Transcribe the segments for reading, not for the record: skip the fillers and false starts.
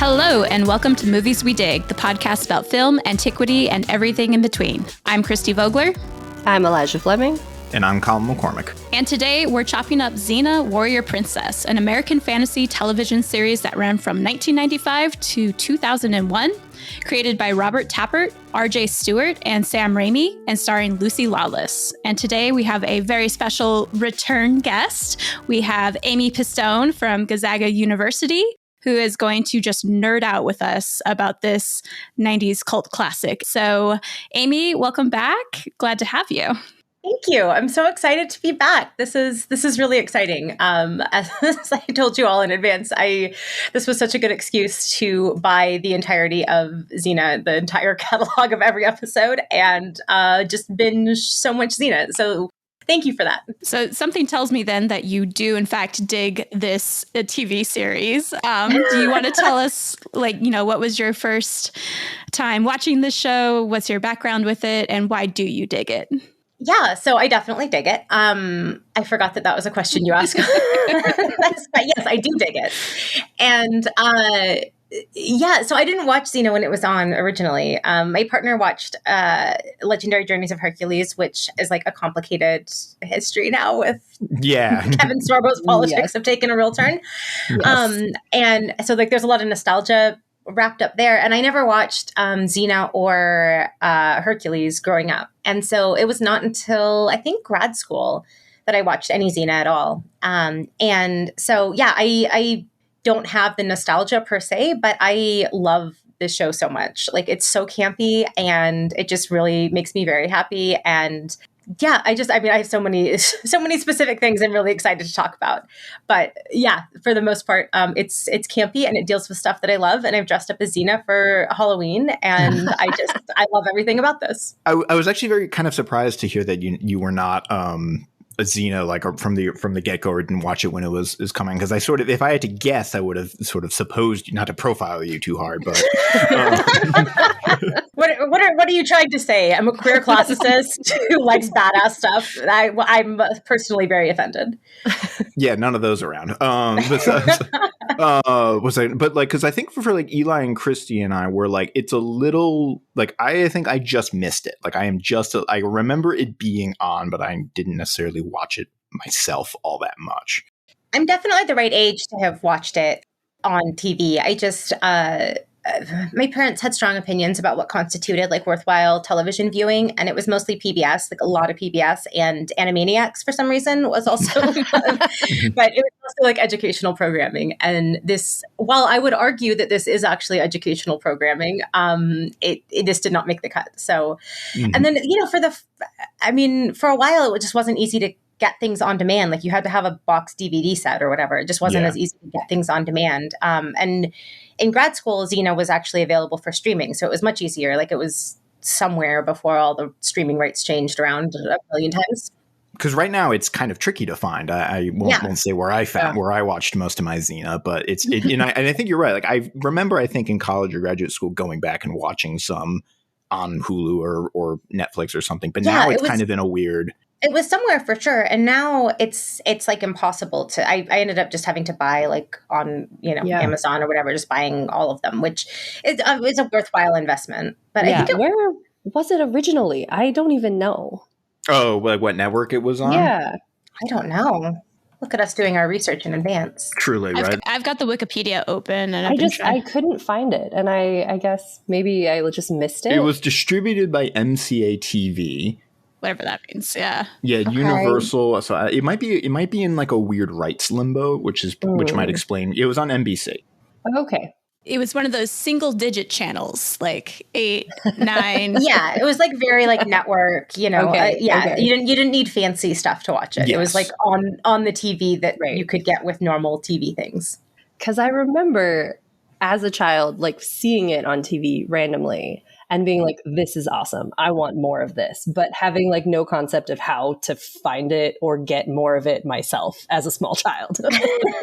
Hello, and welcome to Movies We Dig, the podcast about film, antiquity, and everything in between. I'm Christy Vogler. I'm Elijah Fleming. And I'm Colin McCormick. And today we're chopping up XENA Warrior Princess, an American fantasy television series that ran from 1995 to 2001, created by Robert Tappert, R.J. Stewart, and Sam Raimi, and starring Lucy Lawless. And today we have a very special return guest. We have Amy Pistone from Gonzaga University, who is going to just nerd out with us about this 90s cult classic. So, Amy, welcome back. Glad to have you. Thank you. I'm so excited to be back. This is really exciting. As I told you all in advance, this was such a good excuse to buy the entirety of XENA, the entire catalog of every episode, and just binge so much XENA. So thank you for that. So something tells me then that you do, in fact, dig this TV series. Do you want to tell us, what was your first time watching the show? What's your background with it? And why do you dig it? Yeah, so I definitely dig it. I forgot that was a question you asked. But yes, I do dig it. And so I didn't watch XENA when it was on originally. My partner watched Legendary Journeys of Hercules, which is like a complicated history now with Kevin Sorbo's politics have taken a real turn. Yes. And so there's a lot of nostalgia wrapped up there. And I never watched XENA or Hercules growing up. And so it was not until I think grad school that I watched any XENA at all. And so, I don't have the nostalgia per se, but I love this show so much. Like, it's so campy and it just really makes me very happy. And yeah, I have so many specific things I'm really excited to talk about. But yeah, for the most part, it's campy and it deals with stuff that I love. And I've dressed up as XENA for Halloween, and I love everything about this. I was actually very kind of surprised to hear that you were not a XENA from the get go, or didn't watch it when it was coming, because I sort of, if I had to guess, I would have sort of supposed, not to profile you too hard, but what are you trying to say? I'm a queer classicist who likes badass stuff. I'm personally very offended. Yeah, none of those around. Because I think for like Eli and Christy and I were like, it's a little like, I think I just missed it. Like, I remember it being on, but I didn't necessarily watch it myself all that much. I'm definitely the right age to have watched it on TV. I just, my parents had strong opinions about what constituted like worthwhile television viewing, and it was mostly PBS, like a lot of PBS, and Animaniacs for some reason was also, but it was also like educational programming. And this, while I would argue that this is actually educational programming, it just did not make the cut. So, and then, for a while, it just wasn't easy to get things on demand. Like, you had to have a box DVD set or whatever. It just wasn't as easy to get things on demand. And in grad school, XENA was actually available for streaming. So it was much easier. Like, it was somewhere before all the streaming rights changed around a million times. Because right now it's kind of tricky to find. I won't say where I watched most of my XENA, but and I think you're right. Like, I remember, I think in college or graduate school, going back and watching some on Hulu or Netflix or something. But now it's kind of in a weird. It was somewhere for sure. And now it's like impossible to, I ended up just having to buy like on, Amazon or whatever, just buying all of them, which is a worthwhile investment. But I think where was it originally? I don't even know. Oh, like what network it was on? Yeah. I don't know. Look at us doing our research in advance. Truly, right? I've got the Wikipedia open, and I couldn't find it. And I guess maybe I just missed it. It was distributed by MCA TV. Whatever that means, yeah. Yeah, okay. Universal. So it might be in like a weird rights limbo, which might explain. It was on NBC. Okay. It was one of those single-digit channels, like 8, 9. Yeah, it was like very like network. Okay. You didn't need fancy stuff to watch it. Yes. It was like on the TV that you could get with normal TV things. Because I remember as a child, like seeing it on TV randomly and being like, this is awesome. I want more of this. But having like no concept of how to find it or get more of it myself as a small child.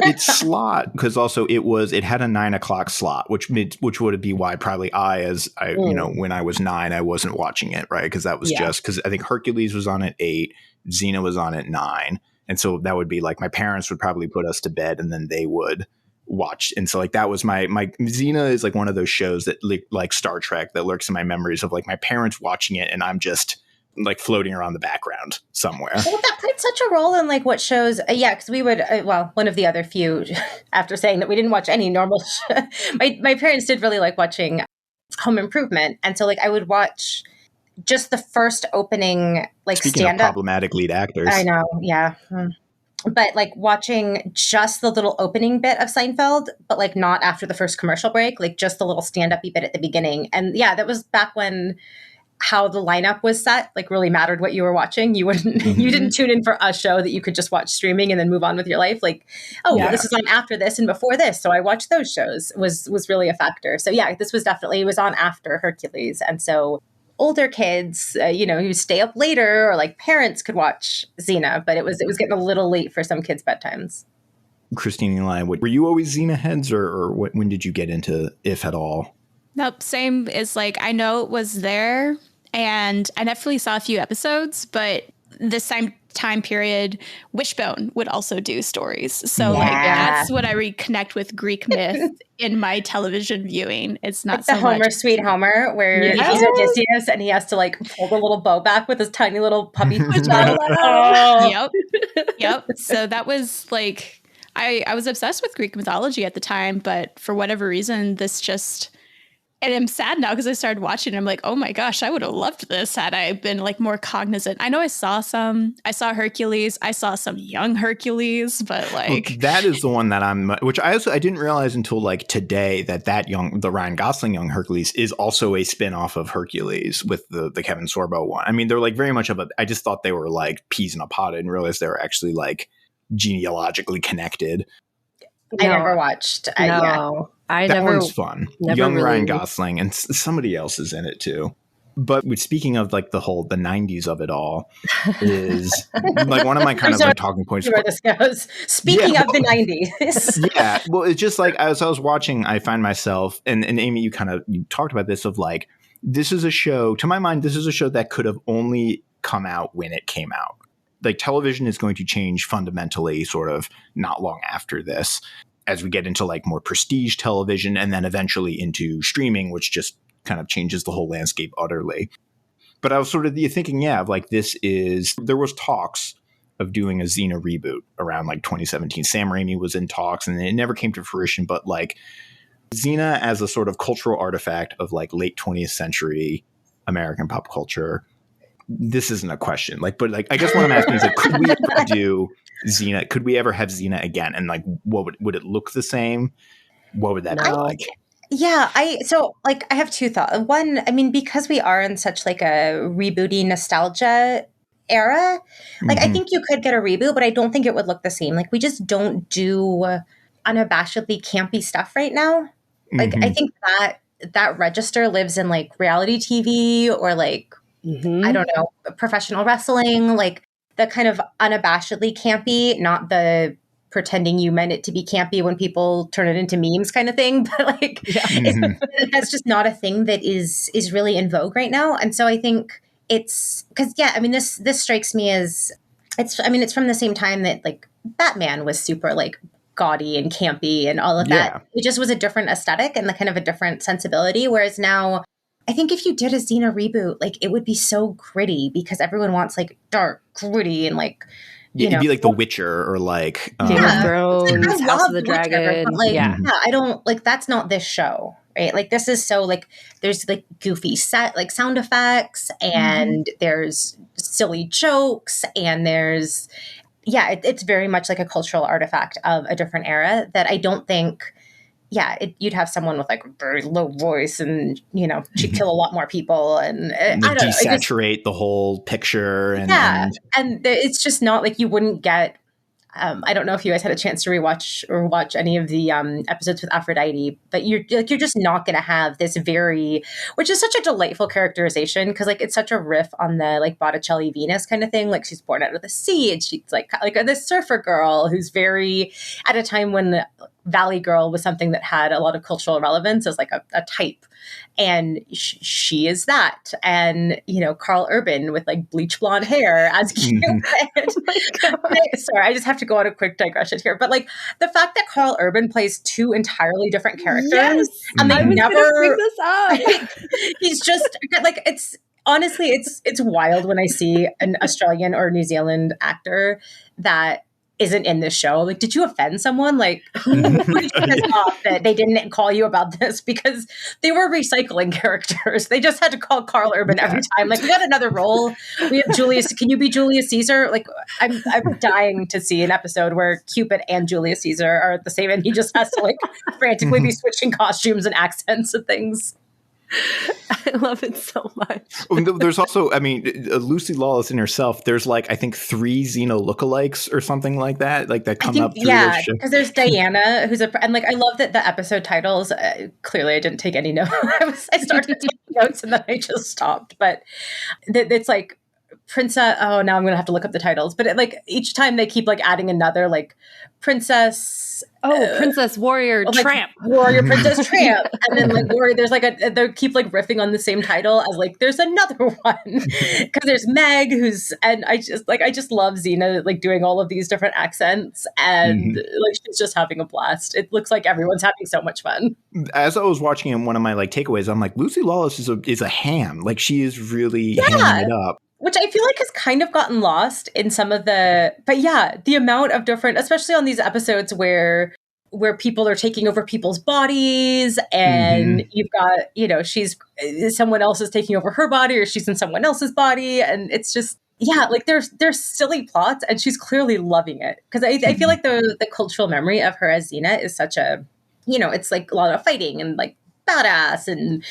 It's slot because also it had a 9 o'clock slot, which would be why probably when I was 9, I wasn't watching it, right? Because that was just because I think Hercules was on at 8, XENA was on at 9. And so that would be like my parents would probably put us to bed and then they would watched. And so like that was my Xena is like one of those shows that like Star Trek that lurks in my memories of like my parents watching it and I'm just like floating around the background somewhere. Well, that played such a role in like what shows. Because we would, one of the other few, after saying that we didn't watch any normal my parents did really like watching Home Improvement. And so like I would watch just the first opening, like Speaking stand-up. of problematic lead actors. I know, yeah. But like watching just the little opening bit of Seinfeld, but like not after the first commercial break, like just the little stand-up-y bit at the beginning. And yeah, that was back when how the lineup was set, like really mattered what you were watching. You didn't tune in for a show that you could just watch streaming and then move on with your life. Like, this is on after this and before this. So I watched those shows was really a factor. So yeah, this was definitely, it was on after Hercules. And so older kids, who stay up later or like parents could watch Xena, but it was getting a little late for some kids' bedtimes. Christine and Eli, were you always Xena heads or when did you get into, if at all? Nope. Same as like, I know it was there and I definitely saw a few episodes, but this same time period, Wishbone would also do stories. So like that's what I reconnect with Greek myth in my television viewing. It's not like the Homer, Sweet Homer, where he's Odysseus and he has to like pull the little bow back with his tiny little puppy. Yep. So that was like, I was obsessed with Greek mythology at the time, but for whatever reason, this just... And I'm sad now because I started watching and I'm like, oh my gosh, I would have loved this had I been like more cognizant. I know I saw Hercules. I saw some young Hercules, but like. Well, that is the one that which I didn't realize until like today the Ryan Gosling young Hercules is also a spin-off of Hercules with the Kevin Sorbo one. I mean, they're like very much I just thought they were like peas in a pod. I didn't realize they were actually like genealogically connected. I never watched. That one's fun. Young Ryan Gosling and somebody else is in it too. But speaking of like the 90s of it all is like one of my kind of like talking points. Where this goes. Speaking of the 90s. Yeah. Well, it's just like as I was watching, I find myself and Amy, you talked about this of like, this is a show, to my mind, this is a show that could have only come out when it came out. Like television is going to change fundamentally sort of not long after this as we get into like more prestige television and then eventually into streaming, which just kind of changes the whole landscape utterly. But I was sort of thinking, of like there was talks of doing a Xena reboot around like 2017. Sam Raimi was in talks and it never came to fruition, but like Xena as a sort of cultural artifact of like late 20th century American pop culture, this isn't a question. Like, but like, I guess what I'm asking is like, could we ever do Xena? Could we ever have Xena again? And like, what would it look the same? What would that be like? Yeah, I have two thoughts. One, I mean, because we are in such like a rebooty nostalgia era, like I think you could get a reboot, but I don't think it would look the same. Like we just don't do unabashedly campy stuff right now. Like I think that register lives in like reality TV or like I don't know, professional wrestling, like the kind of unabashedly campy, not the pretending you meant it to be campy when people turn it into memes kind of thing. But like, that's just not a thing that is really in vogue right now. And so I think it's because, I mean, this strikes me as it's from the same time that like Batman was super like gaudy and campy and all of that. It just was a different aesthetic and the kind of a different sensibility. Whereas now, I think if you did a Xena reboot, like it would be so gritty because everyone wants like dark, gritty, and like it'd be like The Witcher or like Game of Thrones, like, House of the Dragon. But, like, I don't like that's not this show, right? Like this is so like there's like goofy like sound effects and there's silly jokes and there's it's very much like a cultural artifact of a different era that I don't think. You'd have someone with like a very low voice and, she'd kill a lot more people and I don't desaturate the whole picture. And it's just not like you wouldn't get, I don't know if you guys had a chance to rewatch or watch any of the episodes with Aphrodite, but you're just not going to have this which is such a delightful characterization because like it's such a riff on the like Botticelli Venus kind of thing. Like she's born out of the sea and she's like this surfer girl who's very at a time when Valley Girl was something that had a lot of cultural relevance as like a type. And she is that. And, you know, Carl Urban with like bleach blonde hair as Cupid. Sorry, I just have to go on a quick digression here. But like the fact that Carl Urban plays two entirely different characters and they never bring this up. He's just like, it's honestly, it's wild when I see an Australian or New Zealand actor that isn't in this show. Like, did you offend someone? Like, who did you piss off that they didn't call you about this? Because they were recycling characters. They just had to call Carl Urban every time. Like, we got another role. We have Julius. Can you be Julius Caesar? Like, I'm dying to see an episode where Cupid and Julius Caesar are at the same, and he just has to like frantically be switching costumes and accents and things. I love it so much. There's also, I mean, Lucy Lawless in herself, there's like, I think 3 Xena lookalikes or something like that come up through this show. Because there's Diana, and like, I love that the episode titles, clearly I didn't take any notes. I started taking notes and then I just stopped. But it's like, Princess, oh, now I'm going to have to look up the titles. But like, each time they keep like adding another, like, Princess... Princess Warrior Tramp. Warrior Princess Tramp. And then like Warrior, there's like they keep like riffing on the same title as like there's another one. Because there's Meg and I just love Xena like doing all of these different accents and like she's just having a blast. It looks like everyone's having so much fun. As I was watching it, one of my like takeaways, I'm like, Lucy Lawless is a ham. Like she is really hamming it up. Which I feel like has kind of gotten lost in some of but yeah, the amount of different, especially on these episodes where people are taking over people's bodies and you've got, you know, someone else is taking over her body or she's in someone else's body. And it's just, yeah, like there's silly plots and she's clearly loving it. Because I feel like the cultural memory of her as Xena is such a, you know, it's like a lot of fighting and like badass and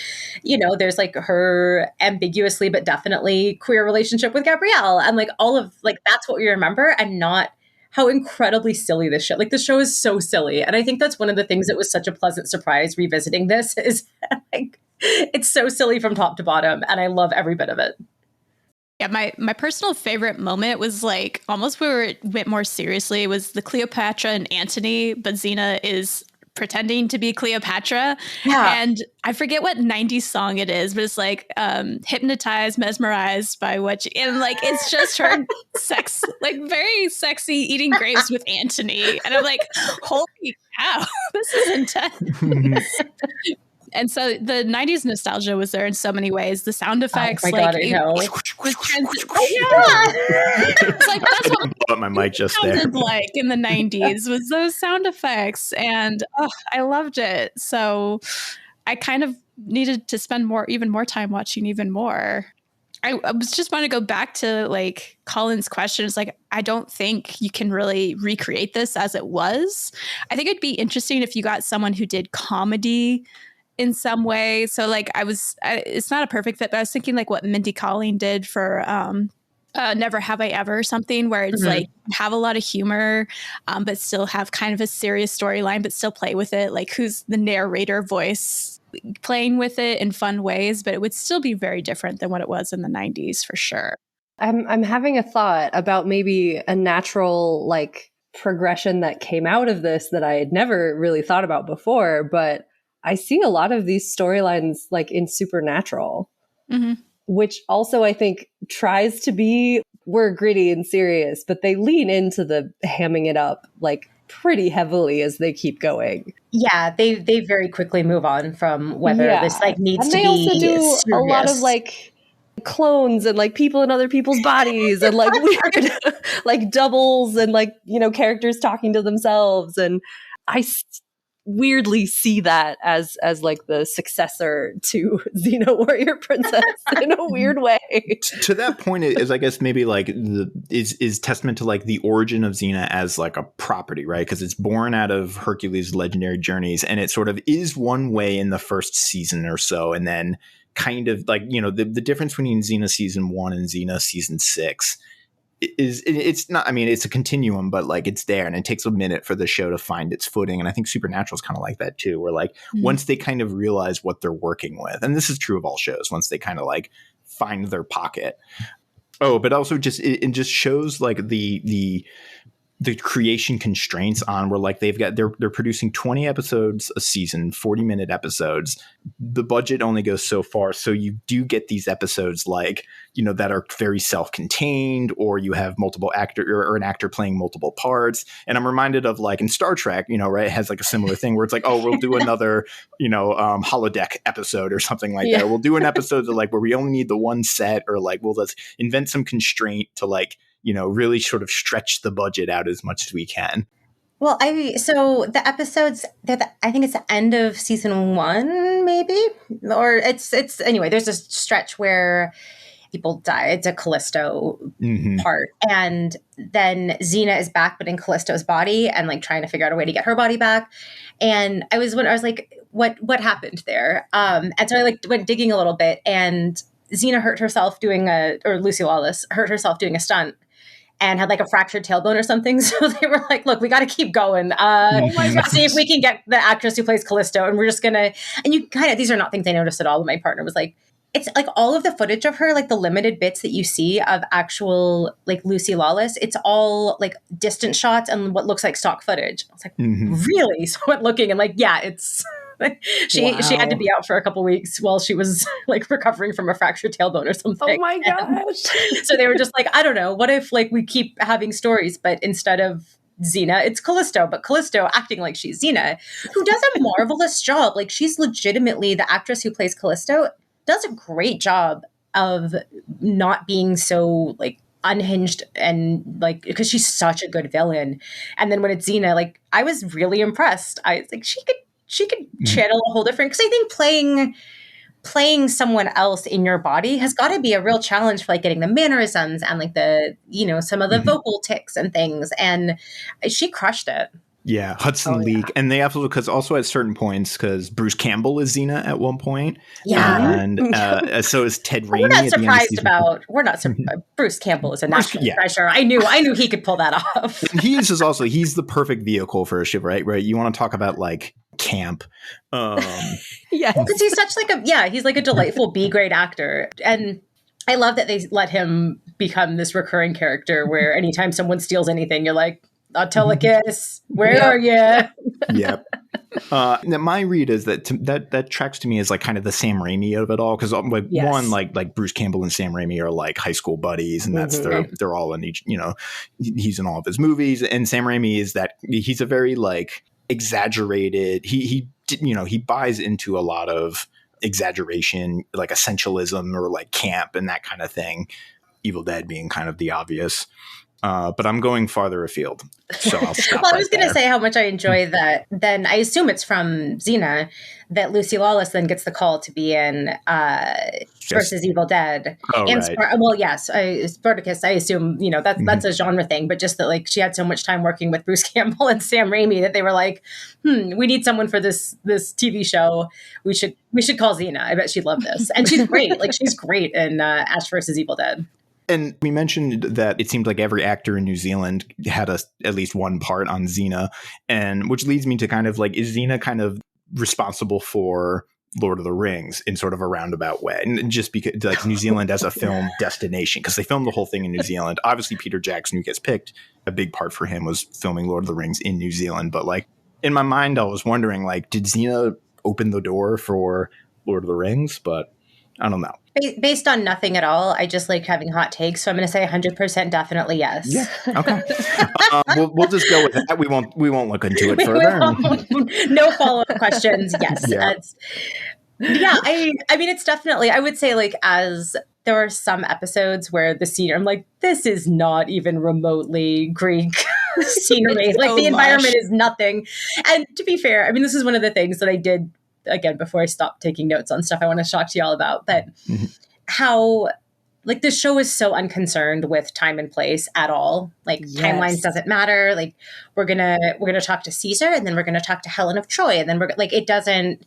you know there's like her ambiguously but definitely queer relationship with Gabrielle and like all of like that's what we remember and not how incredibly silly this show, like the show is so silly. And I think that's one of the things that was such a pleasant surprise revisiting this is like it's so silly from top to bottom and I love every bit of it. Yeah, my personal favorite moment was like almost where it went more seriously. It was the Cleopatra and Antony, but Xena is pretending to be Cleopatra. Yeah. And I forget what 90s song it is, but it's like hypnotized, mesmerized by what and like it's just her like very sexy eating grapes with Antony. And I'm like, holy cow, this is intense. And so the 90s nostalgia was there in so many ways. The sound effects, oh my God, I know. It's like that's what my mic just sounded like in the 90s was those sound effects, and I loved it. So I kind of needed to spend even more time watching even more. I was just want to go back to like Colin's question. It's like I don't think you can really recreate this as it was. I think it'd be interesting if you got someone who did comedy in some way. So like it's not a perfect fit, but I was thinking like what Mindy Kaling did for Never Have I Ever, something where it's like have a lot of humor, but still have kind of a serious storyline, but still play with it. Like who's the narrator voice playing with it in fun ways, but it would still be very different than what it was in the 90s for sure. I'm having a thought about maybe a natural like progression that came out of this that I had never really thought about before, but I see a lot of these storylines like in Supernatural, which also I think tries to be, we're gritty and serious, but they lean into the hamming it up like pretty heavily as they keep going. Yeah, they very quickly move on from whether this like needs to be serious. And they also do a lot of like clones and like people in other people's bodies and like weird like doubles and like, you know, characters talking to themselves. And I weirdly see that as like the successor to Xena Warrior Princess in a weird way. To that point is I guess maybe like is testament to like the origin of Xena as like a property, right? Because it's born out of Hercules' legendary journeys, and it sort of is one way in the first season or so, and then kind of like, you know, the difference between Xena season 1 and Xena season 6 it's not, I mean, it's a continuum, but like it's there and it takes a minute for the show to find its footing. And I think Supernatural is kind of like that too, where like once they kind of realize what they're working with, and this is true of all shows, once they kind of like find their pocket. Oh, but also just, it just shows like the the creation constraints on where like they're producing 20 episodes a season, 40-minute episodes. The budget only goes so far. So you do get these episodes like, that are very self-contained, or you have multiple actor or an actor playing multiple parts. And I'm reminded of like in Star Trek, right, it has like a similar thing where it's like, oh, we'll do another, holodeck episode or something like that. We'll do an episode that like where we only need the one set, or like let's invent some constraint to like, really sort of stretch the budget out as much as we can. Well, so the episodes, I think it's the end of season 1, maybe, or it's anyway. There's a stretch where people die. It's a Callisto part, and then Xena is back, but in Callisto's body, and like trying to figure out a way to get her body back. And I was like, what happened there? And so I like went digging a little bit, and Xena hurt herself or Lucy Lawless hurt herself doing a stunt, and had like a fractured tailbone or something. So they were like, look, we got to keep going. See if we can get the actress who plays Callisto. And we're just going to, and you kind of, these are not things I noticed at all. But my partner was like, it's like all of the footage of her, like the limited bits that you see of actual like Lucy Lawless, it's all like distant shots and what looks like stock footage. I was like, really? So I went looking and like, yeah, it's, she had to be out for a couple weeks while she was like recovering from a fractured tailbone or something. Oh my gosh. So they were just like, I don't know, what if like we keep having stories, but instead of Xena, it's Callisto, but Callisto acting like she's Xena, who does a marvelous job. Like she's legitimately, the actress who plays Callisto does a great job of not being so like unhinged, and like, because she's such a good villain. And then when it's Xena, like I was really impressed. I was like, she could channel a whole different, because I think playing someone else in your body has got to be a real challenge for like getting the mannerisms and like the, some of the vocal tics and things. And she crushed it. Yeah, Hudson League. And they absolutely, because also at certain points, because Bruce Campbell is Xena at one point. Yeah. And so is Ted Raimi. We're not surprised. Bruce Campbell is a national treasure. I knew he could pull that off. And he's the perfect vehicle for a ship, right? You want to talk about like camp. Yeah. Because he's such like he's like a delightful B-grade actor. And I love that they let him become this recurring character where anytime someone steals anything, you're like, Autolycus, where are you? Yep. Now my read is that tracks to me as like kind of the Sam Raimi of it all, because like one like Bruce Campbell and Sam Raimi are like high school buddies, and that's they're all in each, he's in all of his movies, and Sam Raimi is that he's a very like exaggerated, he buys into a lot of exaggeration, like essentialism or like camp and that kind of thing. Evil Dead being kind of the obvious. But I'm going farther afield, so I'll stop. Well, I was going to say how much I enjoy that. Then I assume it's from Xena that Lucy Lawless then gets the call to be in versus Evil Dead. Oh, and right. Yes, Spartacus. I assume that's a genre thing, but just that like she had so much time working with Bruce Campbell and Sam Raimi that they were like, we need someone for this TV show. We should call Xena. I bet she'd love this, and she's great. Like she's great in Ash versus Evil Dead. And we mentioned that it seemed like every actor in New Zealand had at least one part on Xena, and which leads me to kind of like, is Xena kind of responsible for Lord of the Rings in sort of a roundabout way? And just because like New Zealand as a film destination, because they filmed the whole thing in New Zealand. Obviously, Peter Jackson, who gets picked, a big part for him was filming Lord of the Rings in New Zealand. But like in my mind, I was wondering like, did Xena open the door for Lord of the Rings? But I don't know. Based on nothing at all, I just like having hot takes. So I'm going to say 100% definitely yes. Yeah. Okay. We'll just go with that. We won't look into it further. No follow-up questions. Yes. Yeah. I mean, it's definitely, I would say like as there are some episodes where the scenery, I'm like, this is not even remotely Greek scenery. Like the environment is nothing. And to be fair, I mean, this is one of the things that I did again, before I stop taking notes on stuff I want to talk to y'all about, but how like this show is so unconcerned with time and place at all. Like timelines doesn't matter. Like we're gonna talk to Caesar, and then we're gonna talk to Helen of Troy, and then we're like, it doesn't.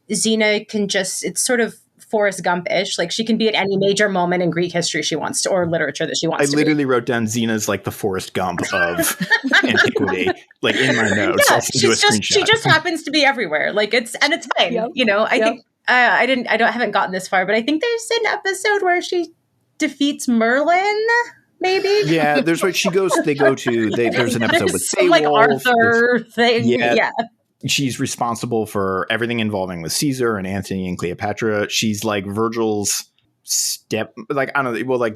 Xena can just, it's sort of Forrest Gump-ish. Like she can be at any major moment in Greek history she wants to, or literature that she wants to. I literally wrote down Xena's like the Forrest Gump of antiquity, like in my notes. Yeah, she just happens to be everywhere. Like it's fine. Yep. I think I haven't gotten this far, but I think there's an episode where she defeats Merlin. maybe. Yeah, there's what she goes. They go to. There's an episode with Some, like Arthur thing. Yeah. She's responsible for everything involving with Caesar and Antony and Cleopatra. She's like Virgil's like, I don't know. Well, like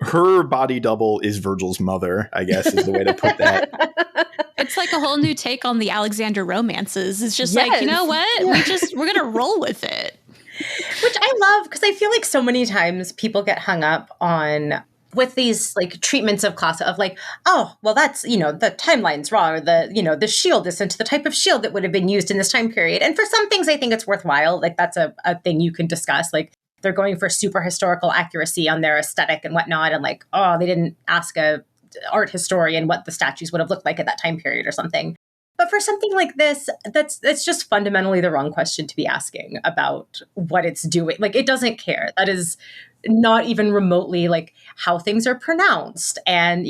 her body double is Virgil's mother, I guess is the way to put that. It's like a whole new take on the Alexander romances. It's just like, you know what? Yeah. We're going to roll with it. Which I love, because I feel like so many times people get hung up on with these like treatments of class of like, oh, well, that's, the timeline's wrong, or the shield isn't the type of shield that would have been used in this time period. And for some things, I think it's worthwhile. Like that's a thing you can discuss. Like they're going for super historical accuracy on their aesthetic and whatnot. And like, oh, they didn't ask a art historian what the statues would have looked like at that time period or something. But for something like this, it's just fundamentally the wrong question to be asking about what it's doing. Like, it doesn't care. That is not even remotely like how things are pronounced. And,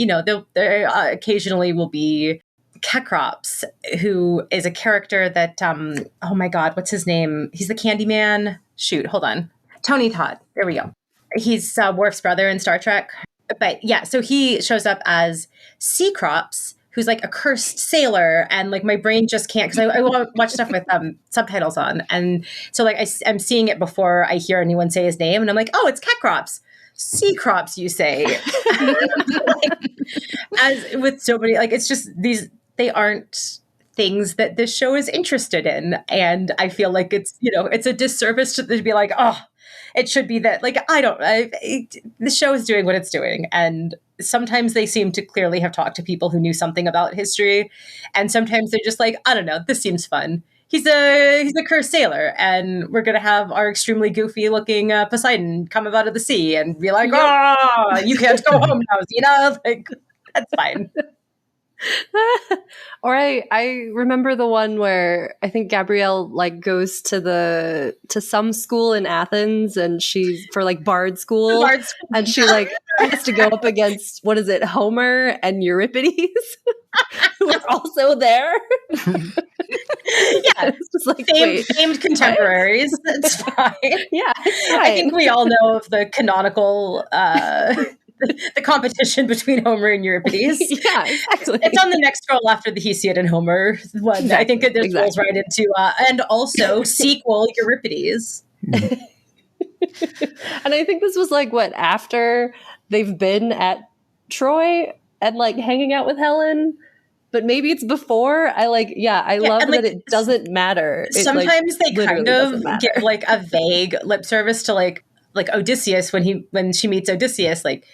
there occasionally will be Kekrops, who is a character that, oh my God, what's his name? He's the Candyman. Shoot, hold on. Tony Todd. There we go. He's Worf's brother in Star Trek. But yeah, so he shows up as Seacrops, who's like a cursed sailor, and like my brain just can't, because I watch stuff with subtitles on, and so like I'm seeing it before I hear anyone say his name, and I'm like, oh, it's Kekrops. Seacrops, you say. Like, as with so many, like it's just they aren't things that this show is interested in, and I feel like it's it's a disservice to be like, oh, it should be that, like, the show is doing what it's doing. And sometimes they seem to clearly have talked to people who knew something about history. And sometimes they're just like, I don't know, this seems fun. He's a cursed sailor, and we're going to have our extremely goofy looking Poseidon come out of the sea and be like, oh, you can't go home now, like, that's fine. Or I remember the one where I think Gabrielle like goes to some school in Athens, and she's for like Bard school, and she like has to go up against, what is it, Homer and Euripides, who are also there. Yeah, it's just like famed contemporaries. It's fine. Yeah, I think we all know of the canonical the competition between Homer and Euripides. Yeah, exactly. It's on the next scroll after the Hesiod and Homer one. Exactly. I think it rolls right into, and also sequel Euripides. And I think this was like, what, after they've been at Troy and like hanging out with Helen? But maybe it's before. I love that it doesn't matter. Sometimes they kind of give like a vague lip service to like Odysseus when she meets Odysseus, like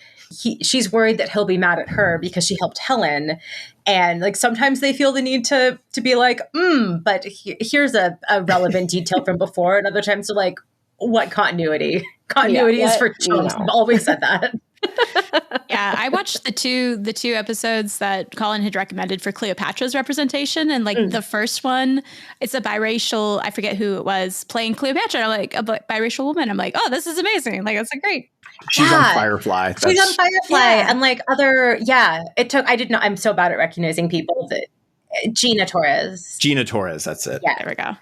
she's worried that he'll be mad at her because she helped Helen, and like sometimes they feel the need to be like, but here's a relevant detail from before, and other times they're like, what continuity? Continuity is for chumps. I've always said that. Yeah, I watched the two episodes that Colin had recommended for Cleopatra's representation, and like the first one, it's a biracial, I forget who it was, playing Cleopatra. I'm like, a biracial woman. I'm like, oh, this is amazing. Like, that's great. She's on Firefly. She's on Firefly, and like other, I'm so bad at recognizing people that. Gina Torres, that's it. Yeah, there we go.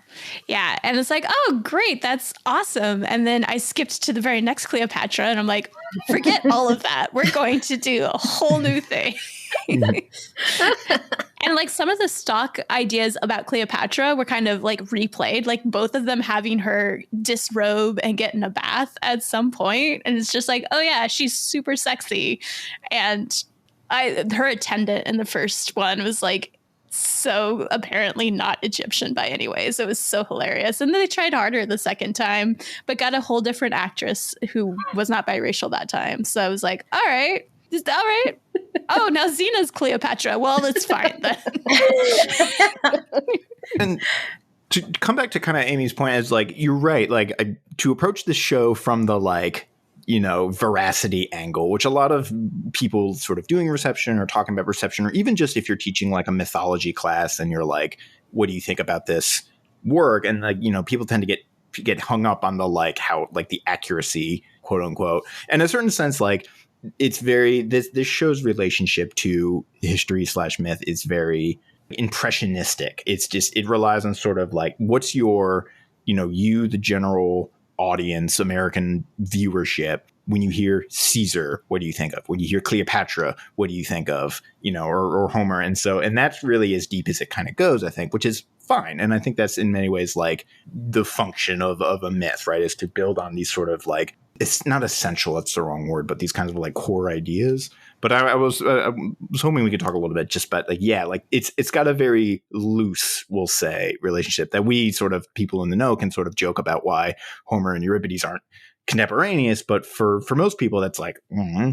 Yeah, and it's like, oh, great, that's awesome. And then I skipped to the very next Cleopatra, and I'm like, forget all of that. We're going to do a whole new thing. And like some of the stock ideas about Cleopatra were kind of like replayed, like both of them having her disrobe and get in a bath at some point, and it's just like, oh yeah, she's super sexy. And her attendant in the first one was like so apparently not Egyptian by any ways. It was so hilarious. And then they tried harder the second time, but got a whole different actress who was not biracial that time. So I was like, all right. Oh, now Xena's Cleopatra. Well, it's fine then. And to come back to kind of Amy's point, is like, you're right. Like to approach the show from the like, veracity angle, which a lot of people sort of doing reception or talking about reception, or even just if you're teaching like a mythology class and you're like, what do you think about this work? And like, people tend to get hung up on the like how like the accuracy, quote unquote. And in a certain sense, like it's very, this show's relationship to history / myth is very impressionistic. It's just, it relies on sort of like, what's your, the general audience, American viewership, when you hear Caesar, what do you think of? When you hear Cleopatra, what do you think of? Or Homer. And that's really as deep as it kind of goes, I think, which is fine. And I think that's in many ways like the function of a myth, right? Is to build on these sort of like, it's not essential, that's the wrong word, but these kinds of like core ideas. But I was hoping we could talk a little bit just about like, yeah, like it's got a very loose, we'll say, relationship that we sort of people in the know can sort of joke about why Homer and Euripides aren't contemporaneous. But for most people, that's like,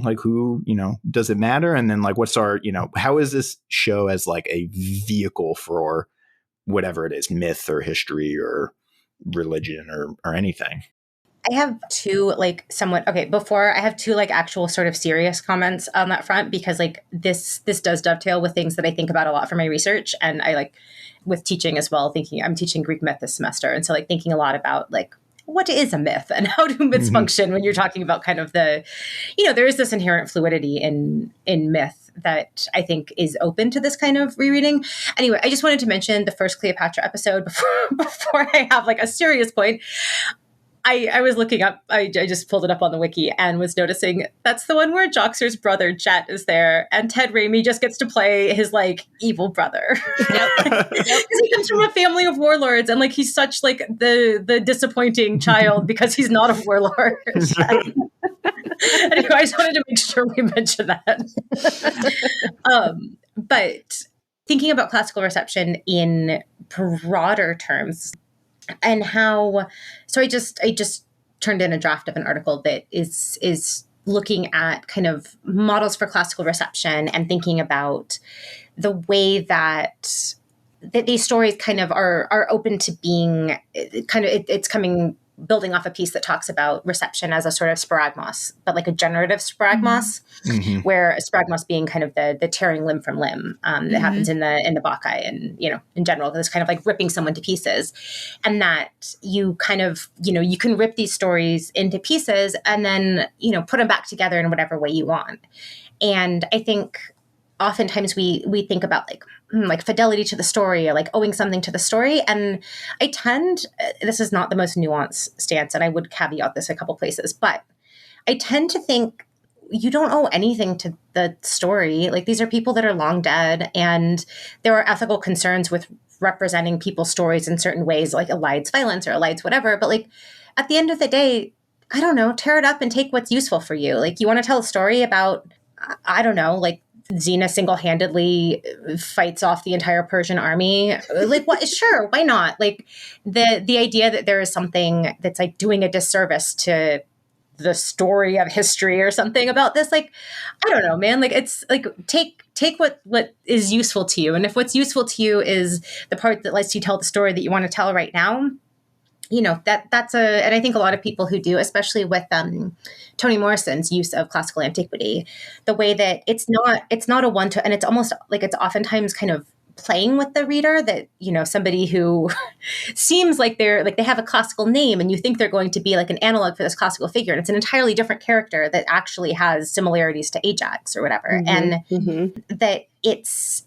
like who, does it matter? And then like, what's our, how is this show as like a vehicle for whatever it is, myth or history or religion or anything? I have two before I have two like actual sort of serious comments on that front, because like this does dovetail with things that I think about a lot for my research. And I like with teaching as well, I'm teaching Greek myth this semester. And so like thinking a lot about like, what is a myth and how do myths function when you're talking about kind of the, there is this inherent fluidity in myth that I think is open to this kind of rereading. Anyway, I just wanted to mention the first Cleopatra episode before I have like a serious point. I was looking up, I just pulled it up on the wiki and was noticing that's the one where Joxer's brother Jet is there and Ted Raimi just gets to play his like evil brother. Because he comes from a family of warlords and like he's such like the disappointing child because he's not a warlord. Anyway, I just wanted to make sure we mentioned that. But thinking about classical reception in broader terms, and how, so I just turned in a draft of an article that is looking at kind of models for classical reception and thinking about the way that these stories kind of are open to being kind of, it's building off a piece that talks about reception as a sort of sparagmos, but like a generative sparagmos, where a sparagmos being kind of the tearing limb from limb that happens in the Bacchae and, in general, this kind of like ripping someone to pieces. And that you kind of, you can rip these stories into pieces and then, put them back together in whatever way you want. And I think oftentimes we think about like fidelity to the story or like owing something to the story. And I tend, this is not the most nuanced stance, and I would caveat this a couple places, but I tend to think you don't owe anything to the story. Like these are people that are long dead, and there are ethical concerns with representing people's stories in certain ways, like elides violence or elides whatever. But like at the end of the day, I don't know, tear it up and take what's useful for you. Like you want to tell a story about, I don't know, like XENA single-handedly fights off the entire Persian army. Like, what? Sure, why not? Like, the idea that there is something that's like doing a disservice to the story of history or something about this, like, I don't know, man. Like, it's like take what is useful to you, and if what's useful to you is the part that lets you tell the story that you want to tell right now, that's and I think a lot of people who do, especially with Toni Morrison's use of classical antiquity, the way that it's not a one-to, and it's almost like it's oftentimes kind of playing with the reader that, somebody who seems like they have a classical name and you think they're going to be like an analog for this classical figure. And it's an entirely different character that actually has similarities to Ajax or whatever. And that it's,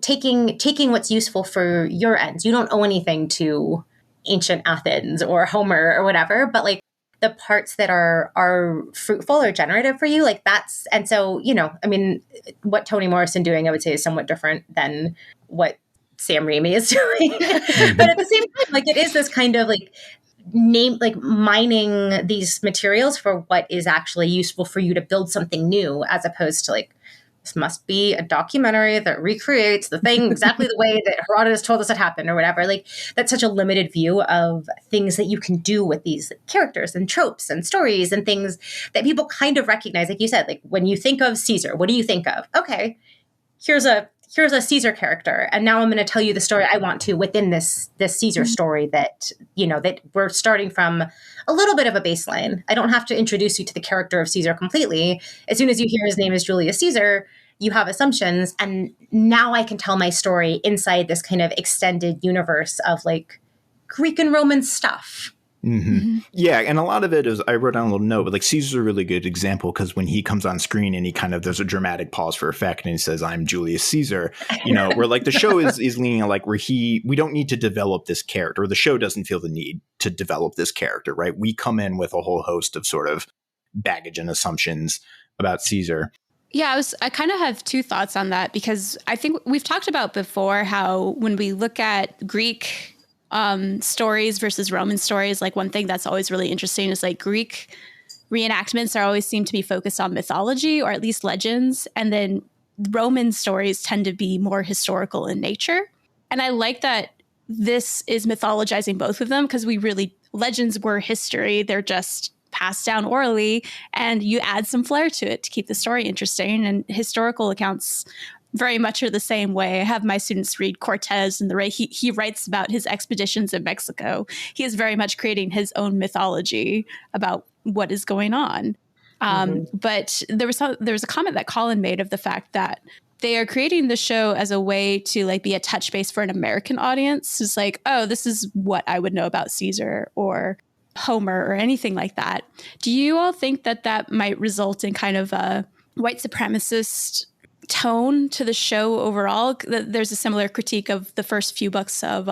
taking what's useful for your ends. You don't owe anything to ancient Athens or Homer or whatever, but like the parts that are fruitful or generative for you, like that's, and so, I mean, what Toni Morrison doing, I would say, is somewhat different than what Sam Raimi is doing. But at the same time, like it is this kind of like mining these materials for what is actually useful for you to build something new, as opposed to like, this must be a documentary that recreates the thing exactly the way that Herodotus told us it happened or whatever. Like that's such a limited view of things that you can do with these characters and tropes and stories and things that people kind of recognize. Like you said, like when you think of Caesar, what do you think of? Okay, here's a Caesar character. And now I'm going to tell you the story I want to within this Caesar story that, that we're starting from a little bit of a baseline. I don't have to introduce you to the character of Caesar completely. As soon as you hear his name is Julius Caesar, you have assumptions. And now I can tell my story inside this kind of extended universe of like Greek and Roman stuff. Yeah, and a lot of it is, I wrote down a little note, but like Caesar's a really good example because when he comes on screen and he kind of, there's a dramatic pause for effect and he says, "I'm Julius Caesar," where like the show is leaning on like where we don't need to develop this character. The show doesn't feel the need to develop this character, right? We come in with a whole host of sort of baggage and assumptions about Caesar. Yeah, I kind of have two thoughts on that because I think we've talked about before how when we look at Greek stories versus Roman stories, like one thing that's always really interesting is like Greek reenactments always seem to be focused on mythology or at least legends. And then Roman stories tend to be more historical in nature. And I like that this is mythologizing both of them because legends were history. They're just passed down orally and you add some flair to it to keep the story interesting. And historical accounts very much are the same way. I have my students read Cortez and he writes about his expeditions in Mexico. He is very much creating his own mythology about what is going on. But there was a comment that Colin made of the fact that they are creating the show as a way to like be a touch base for an American audience. It's like, oh, this is what I would know about Caesar or Homer or anything like that. Do you all think that might result in kind of a white supremacist tone to the show overall? There's a similar critique of the first few books of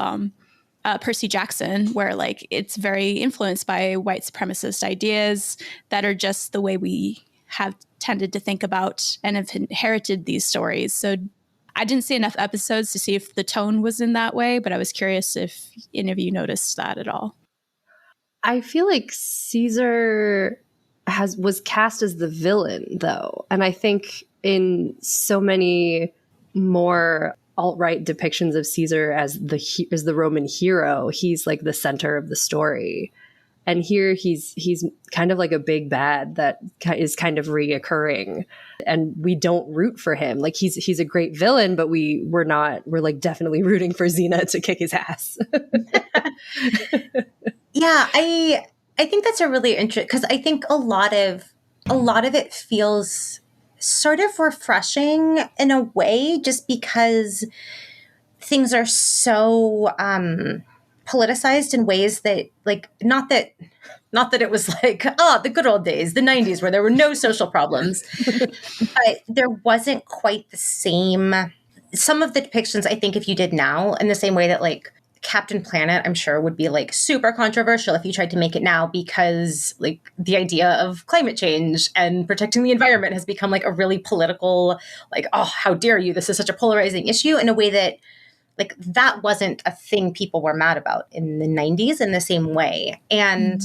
Percy Jackson, where like it's very influenced by white supremacist ideas that are just the way we have tended to think about and have inherited these stories. So I didn't see enough episodes to see if the tone was in that way, but I was curious if any of you noticed that at all. I feel like Caesar was cast as the villain, though. And I think in so many more alt-right depictions of Caesar as the Roman hero, he's like the center of the story. And here he's kind of like a big bad that is kind of reoccurring, and we don't root for him. Like he's a great villain, but we're like definitely rooting for Xena to kick his ass. Yeah, I think that's a really interesting, because I think a lot of it feels sort of refreshing in a way, just because things are so politicized in ways that, like, not that it was like, oh, the good old days, the 90s, where there were no social problems, but there wasn't quite the same. Some of the depictions, I think, if you did now, in the same way that like Captain Planet, I'm sure, would be like super controversial if you tried to make it now, because like the idea of climate change and protecting the environment has become like a really political, like, oh, how dare you? This is such a polarizing issue, in a way that like that wasn't a thing people were mad about in the 90s in the same way. And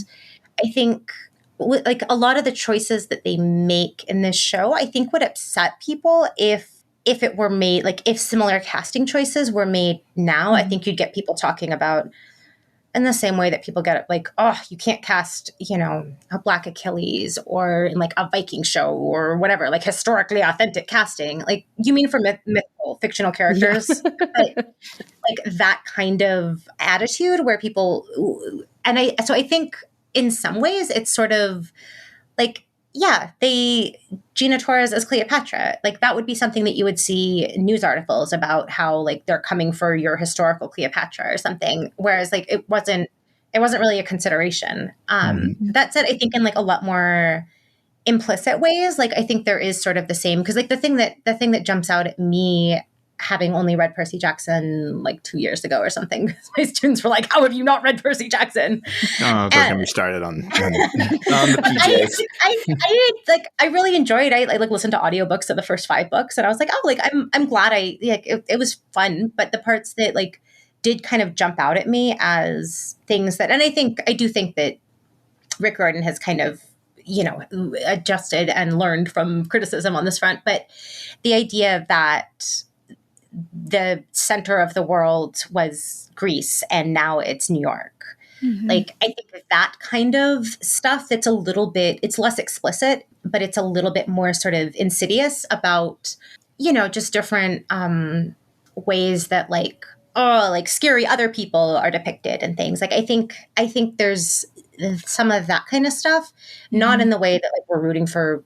I think like a lot of the choices that they make in this show, I think would upset people if it were made, like if similar casting choices were made now. I think you'd get people talking about, in the same way that people get like, oh, you can't cast, a Black Achilles or in like a Viking show or whatever, like historically authentic casting. Like, you mean for mythical fictional characters? Yeah. But, like that kind of attitude where people, so I think in some ways it's sort of like, yeah, Gina Torres as Cleopatra, like that would be something that you would see news articles about, how like they're coming for your historical Cleopatra or something. Whereas like it wasn't really a consideration. That said, I think in like a lot more implicit ways, like I think there is sort of the same, because like the thing that jumps out at me, having only read Percy Jackson like 2 years ago or something, my students were like, how have you not read Percy Jackson? Oh, don't get me started on the PJs. I really enjoyed, I like listened to audiobooks of the first 5 books, and I was like, oh, like I'm glad it was fun. But the parts that like did kind of jump out at me as things that, and I do think that Rick Riordan has kind of, adjusted and learned from criticism on this front. But the idea that the center of the world was Greece and now it's New York. Like, I think that kind of stuff, it's less explicit, but it's a little bit more sort of insidious about, just different ways that like, oh, like scary other people are depicted and things. Like, I think there's some of that kind of stuff, not in the way that like we're rooting for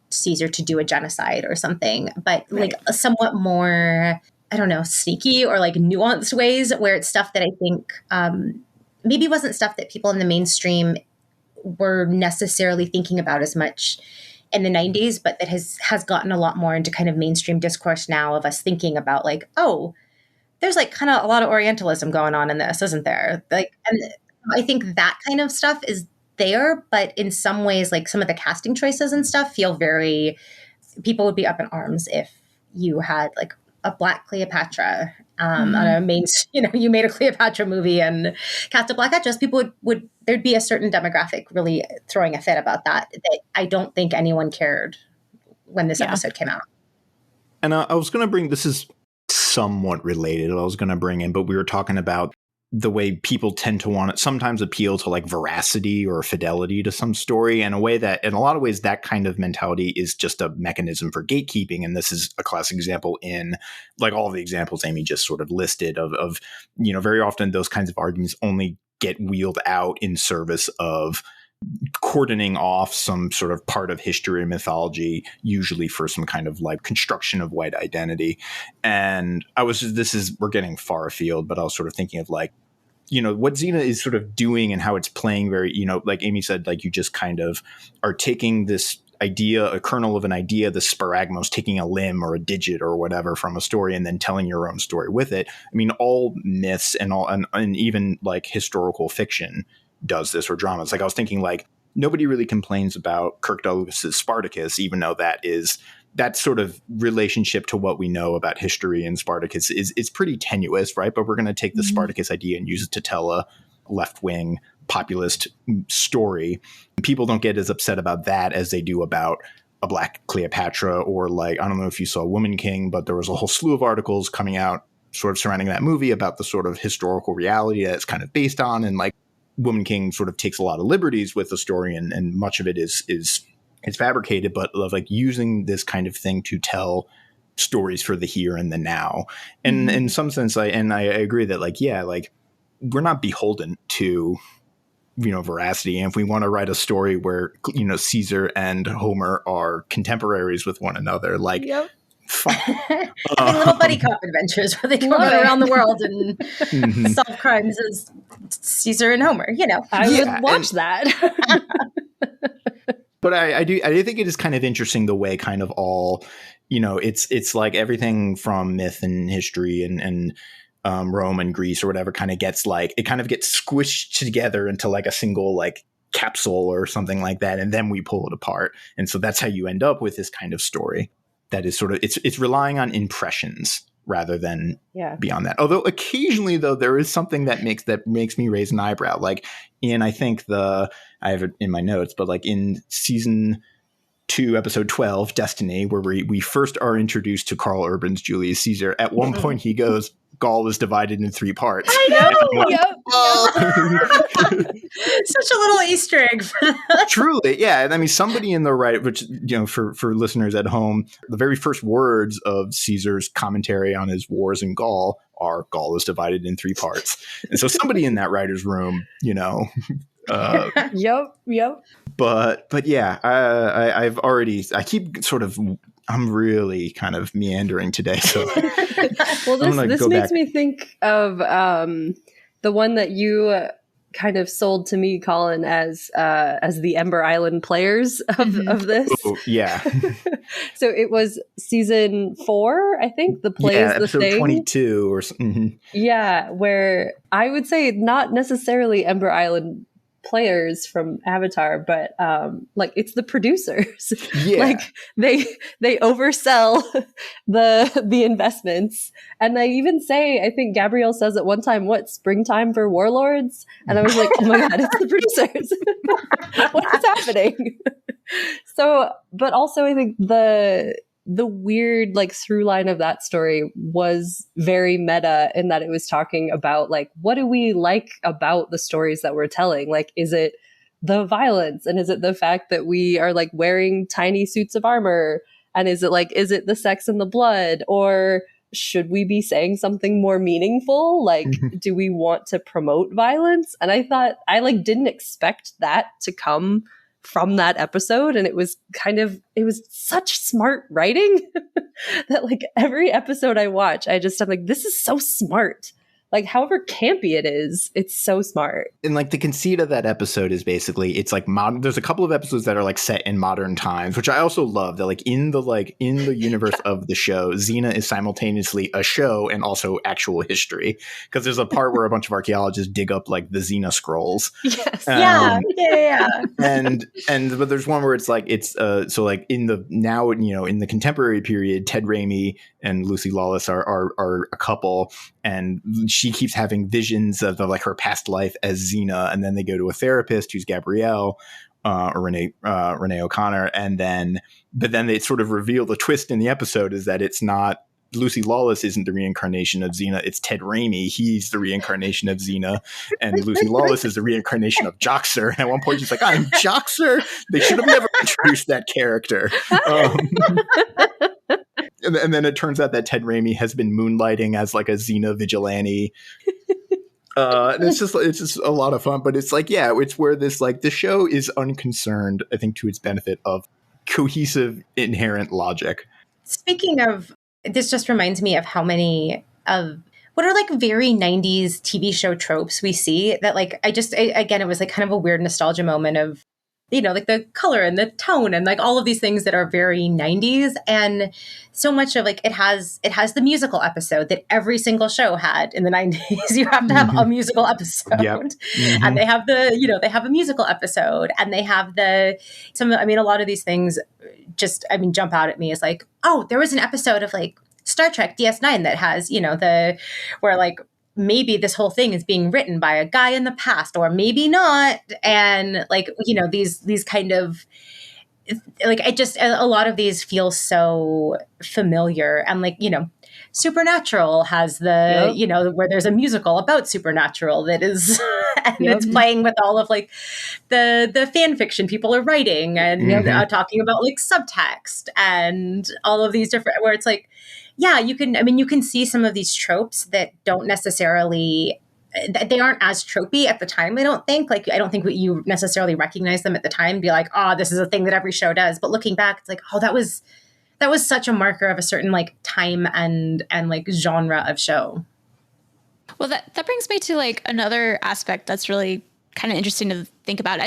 Caesar to do a genocide or something, but like a somewhat more, I don't know, sneaky or like nuanced ways, where it's stuff that I think maybe wasn't stuff that people in the mainstream were necessarily thinking about as much in the 90s, but that has gotten a lot more into kind of mainstream discourse now of us thinking about like, oh, there's like kind of a lot of Orientalism going on in this, isn't there? Like, and I think that kind of stuff is there, but in some ways, like some of the casting choices and stuff feel very, people would be up in arms if you had like a Black Cleopatra on a main, you made a Cleopatra movie and cast a Black actress. People would there'd be a certain demographic really throwing a fit about that I don't think anyone cared when this episode came out. And I was going to bring, this is somewhat related, I was going to bring in, but we were talking about the way people tend to want to sometimes appeal to like veracity or fidelity to some story in a way that in a lot of ways that kind of mentality is just a mechanism for gatekeeping. And this is a classic example in like all of the examples Amy just sort of listed of very often those kinds of arguments only get wheeled out in service of cordoning off some sort of part of history and mythology, usually for some kind of like construction of white identity. And we're getting far afield, but I was sort of thinking of like, what Xena is sort of doing and how it's playing very, like Amy said, like you just kind of are taking this idea, a kernel of an idea, the sparagmos, taking a limb or a digit or whatever from a story and then telling your own story with it. I mean, all myths and even like historical fiction does this, or dramas. Like I was thinking like nobody really complains about Kirk Douglas's Spartacus, even though that sort of relationship to what we know about history and Spartacus is pretty tenuous, right? But we're going to take the Spartacus idea and use it to tell a left-wing populist story. People don't get as upset about that as they do about a Black Cleopatra, or like, I don't know if you saw Woman King, but there was a whole slew of articles coming out sort of surrounding that movie about the sort of historical reality that it's kind of based on. And like Woman King sort of takes a lot of liberties with the story, and much of it is fabricated, but like using this kind of thing to tell stories for the here and the now. And in some sense, I agree that like, yeah, like we're not beholden to, veracity. And if we want to write a story where, Caesar and Homer are contemporaries with one another, like, little buddy cop adventures where they go around the world and solve crimes as Caesar and Homer, I would watch that. But I do think it is kind of interesting the way kind of all, it's like everything from myth and history and Rome and Greece or whatever kind of gets like, it kind of gets squished together into like a single like capsule or something like that. And then we pull it apart. And so that's how you end up with this kind of story that is sort of, it's relying on impressions rather than beyond that. Although occasionally though, there is something that makes me raise an eyebrow. Like I think I have it in my notes, but like in season 2, episode 12, Destiny, where we first are introduced to Carl Urban's Julius Caesar. At one point he goes, Gaul is divided in 3 parts. I know. Such a little Easter egg. Truly, yeah. And I mean, somebody in the right, which, for listeners at home, the very first words of Caesar's commentary on his wars in Gaul are Gaul is divided in 3 parts. And so somebody in that writer's room, Yep. But yeah, I'm really kind of meandering today. So well, this makes me think of the one that you kind of sold to me, Colin, as the Ember Island players of this. Oh, yeah. So it was season 4, I think. The play is the episode thing. 22 or something. Yeah, where I would say not necessarily Ember Island players from Avatar, but like it's the producers. Yeah. Like they oversell the investments, and they even say, I think Gabrielle says at one time, "What, springtime for warlords?" And I was like, oh my god, it's the producers. What is happening? So, but also I think the weird like through line of that story was very meta in that it was talking about like, what do we like about the stories that we're telling? Like, is it the violence, and is it the fact that we are like wearing tiny suits of armor, and is it the sex and the blood, or should we be saying something more meaningful? Like, do we want to promote violence? And I thought I like didn't expect that to come from that episode, and it was such smart writing that like every episode I watch, I'm like, this is so smart. like however campy it is, it's so smart. And like the conceit of that episode is basically it's like modern. There's a couple of episodes that are like set in modern times, which I also love. That like in the universe of the show, Xena is simultaneously a show and also actual history, because there's a part where a bunch of archaeologists dig up like the Xena scrolls. Yes. Yeah. But there's one where it's like so like in the now in the contemporary period, Ted Raimi and Lucy Lawless are a couple, and she keeps having visions of like her past life as Xena, and then they go to a therapist who's Gabrielle or Renee O'Connor, but then they sort of reveal the twist in the episode is that it's not Lucy Lawless isn't the reincarnation of Xena, it's Ted Raimi. He's the reincarnation of Xena, and Lucy Lawless is the reincarnation of Joxer. And at one point she's like, I'm Joxer? They should have never introduced that character. And then it turns out that Ted Raimi has been moonlighting as like a Xena vigilante. And it's just a lot of fun, but it's like, yeah, it's where this like the show is unconcerned, I think, to its benefit of cohesive inherent logic. Speaking of, this just reminds me of how many of what are like very 90s TV show tropes we see that like, again, it was like kind of a weird nostalgia moment of, like the color and the tone and like all of these things that are very 90s. And so much of like, it has the musical episode that every single show had in the 90s. You have to have a musical episode. Yep. Mm-hmm. And they have they have a musical episode, and they have a lot of these things just, jump out at me as like, oh, there was an episode of like Star Trek DS9 that has, where like, maybe this whole thing is being written by a guy in the past, or maybe not. And like, these kind of like, a lot of these feel so familiar. And like, Supernatural has the, where there's a musical about Supernatural that is, and it's playing with all of like the fan fiction people are writing and talking about like subtext and all of these different, where it's like, yeah, you can see some of these tropes that don't necessarily, they aren't as tropey at the time. I don't think you necessarily recognize them at the time and be like, oh, this is a thing that every show does. But looking back, it's like, oh, that was such a marker of a certain like time and like genre of show. Well, that brings me to like another aspect that's really kind of interesting to think about. I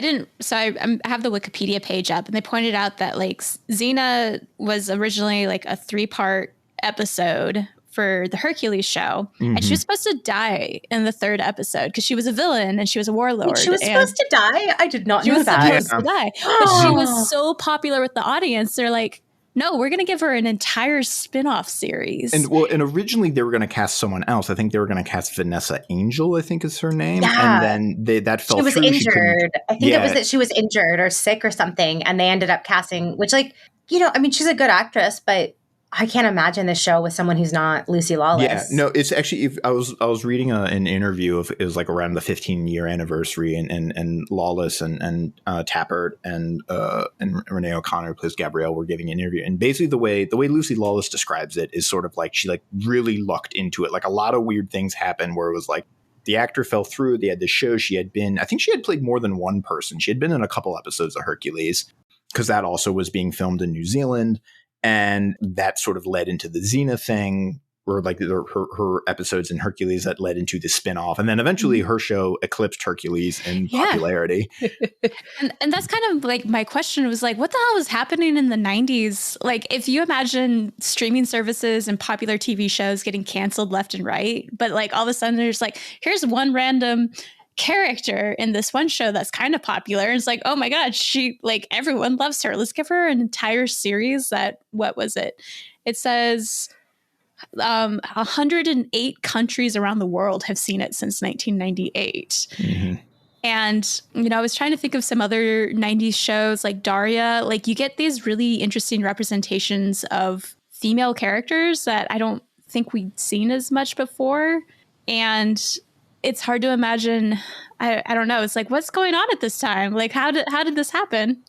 have the Wikipedia page up, and they pointed out that like Xena was originally like a 3-part episode for the Hercules show, and she was supposed to die in the 3rd episode because she was a villain and she was a warlord. She was supposed to die? I did not know that. She was supposed to die. But she was so popular with the audience, they're like, no, we're going to give her an entire spin-off series. And originally they were going to cast someone else. I think they were going to cast Vanessa Angel, I think is her name. Yeah. And then that fell through. She was injured. I think it was that she was injured or sick or something, and they ended up casting, which like, she's a good actress, but I can't imagine this show with someone who's not Lucy Lawless. Yeah, no, it's actually, I was reading an interview of, it was like around the 15-year anniversary, and Lawless and Tappert and Renee O'Connor, who plays Gabrielle, were giving an interview. And basically the way Lucy Lawless describes it is sort of like she like really lucked into it. Like a lot of weird things happened where it was like the actor fell through. They had this show. I think she had played more than one person. She had been in a couple episodes of Hercules because that also was being filmed in New Zealand. And that sort of led into the Xena thing, or like her episodes in Hercules that led into the spinoff. And then eventually her show eclipsed Hercules in popularity. And that's kind of like my question was like, what the hell was happening in the 90s? Like, if you imagine streaming services and popular TV shows getting canceled left and right, but like all of a sudden there's like, here's one random character in this one show that's kind of popular, and it's like, oh my god, she like everyone loves her, let's give her an entire series. That, what was it, it says 108 countries around the world have seen it since 1998. And I was trying to think of some other 90s shows like Daria. Like, you get these really interesting representations of female characters that I don't think we'd seen as much before, and it's hard to imagine. I don't know. It's like, what's going on at this time? Like, how did this happen?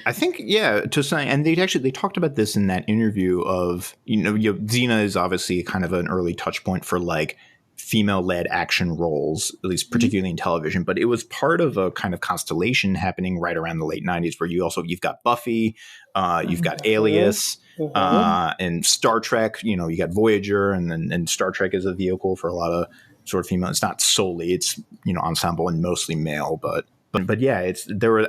I think, to say, and they talked about this in that interview of, Xena is obviously kind of an early touch point for like female-led action roles, at least particularly in television. But it was part of a kind of constellation happening right around the late 90s where you've got Buffy, you've got Alias, and Star Trek, you got Voyager, and Star Trek is a vehicle for a lot of sort of female. It's not solely, it's, ensemble and mostly male, but yeah, the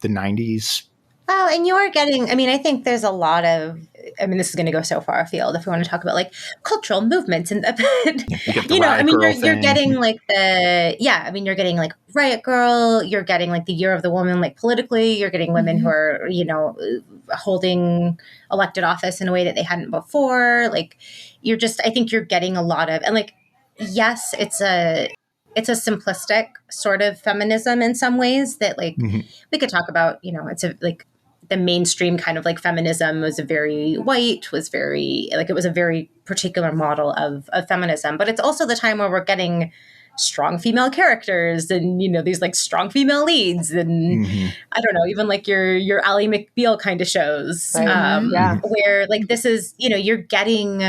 90s. Oh, and you're getting, I think there's a lot of, this is going to go so far afield if we want to talk about like cultural movements and, you're getting like you're getting like Riot Girl, you're getting like the Year of the Woman, like politically, you're getting women who are, holding elected office in a way that they hadn't before. Like I think you're getting a lot of, and like, yes, it's a simplistic sort of feminism in some ways that like we could talk about, it's a like the mainstream kind of like feminism was very white, was very like, it was a very particular model of feminism, but it's also the time where we're getting strong female characters and, these like strong female leads and I don't know, even like your Ally McBeal kind of shows, where like this is, you're getting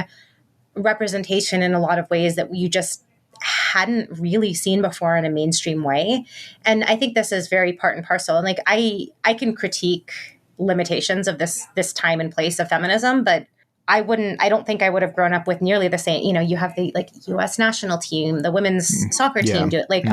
representation in a lot of ways that you just hadn't really seen before in a mainstream way. And I think this is very part and parcel. And like, I can critique limitations of this time and place of feminism, but I don't think I would have grown up with nearly the same, you have the like US national team, the women's soccer team do it. Like,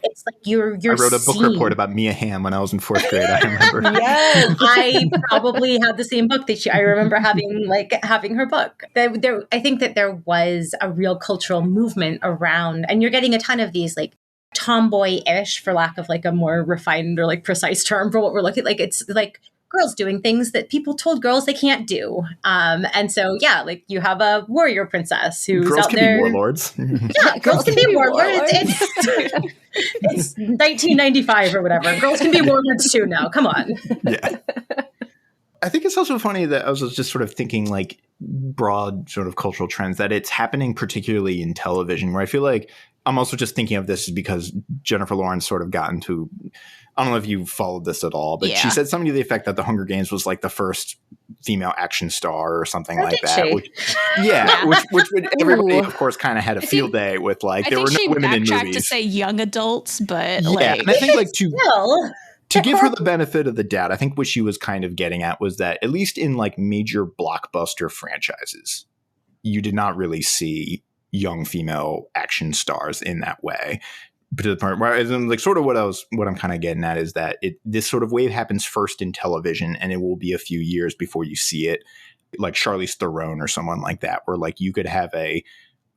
it's like you're I wrote a book report about Mia Hamm when I was in 4th grade. I remember. Yes. I probably had the same book that I remember having her book. I think that there was a real cultural movement around, and you're getting a ton of these like tomboy-ish, for lack of like a more refined or like precise term for what we're looking like. It's like girls doing things that people told girls they can't do. And so, yeah, like you have a warrior princess who's girls out can there. Be warlords. Yeah, girls can be warlords. It's 1995 or whatever. Girls can be warlords too now. Come on. Yeah. I think it's also funny that I was just sort of thinking like broad sort of cultural trends, that it's happening particularly in television, where I feel like I'm also just thinking of this because Jennifer Lawrence sort of got into, I don't know if you followed this at all, but she said something to the effect that The Hunger Games was like the first female action star or something like that. Which everybody, of course, kind of had a field day with. Like, there were no women in movies. I think she backtracked to say young adults, but like, and I think like to give her the benefit of the doubt, I think what she was kind of getting at was that at least in like major blockbuster franchises, you did not really see young female action stars in that way. But to the point where, like, sort of what I'm kind of getting at is that this sort of wave happens first in television, and it will be a few years before you see it, like Charlize Theron or someone like that, where like you could have a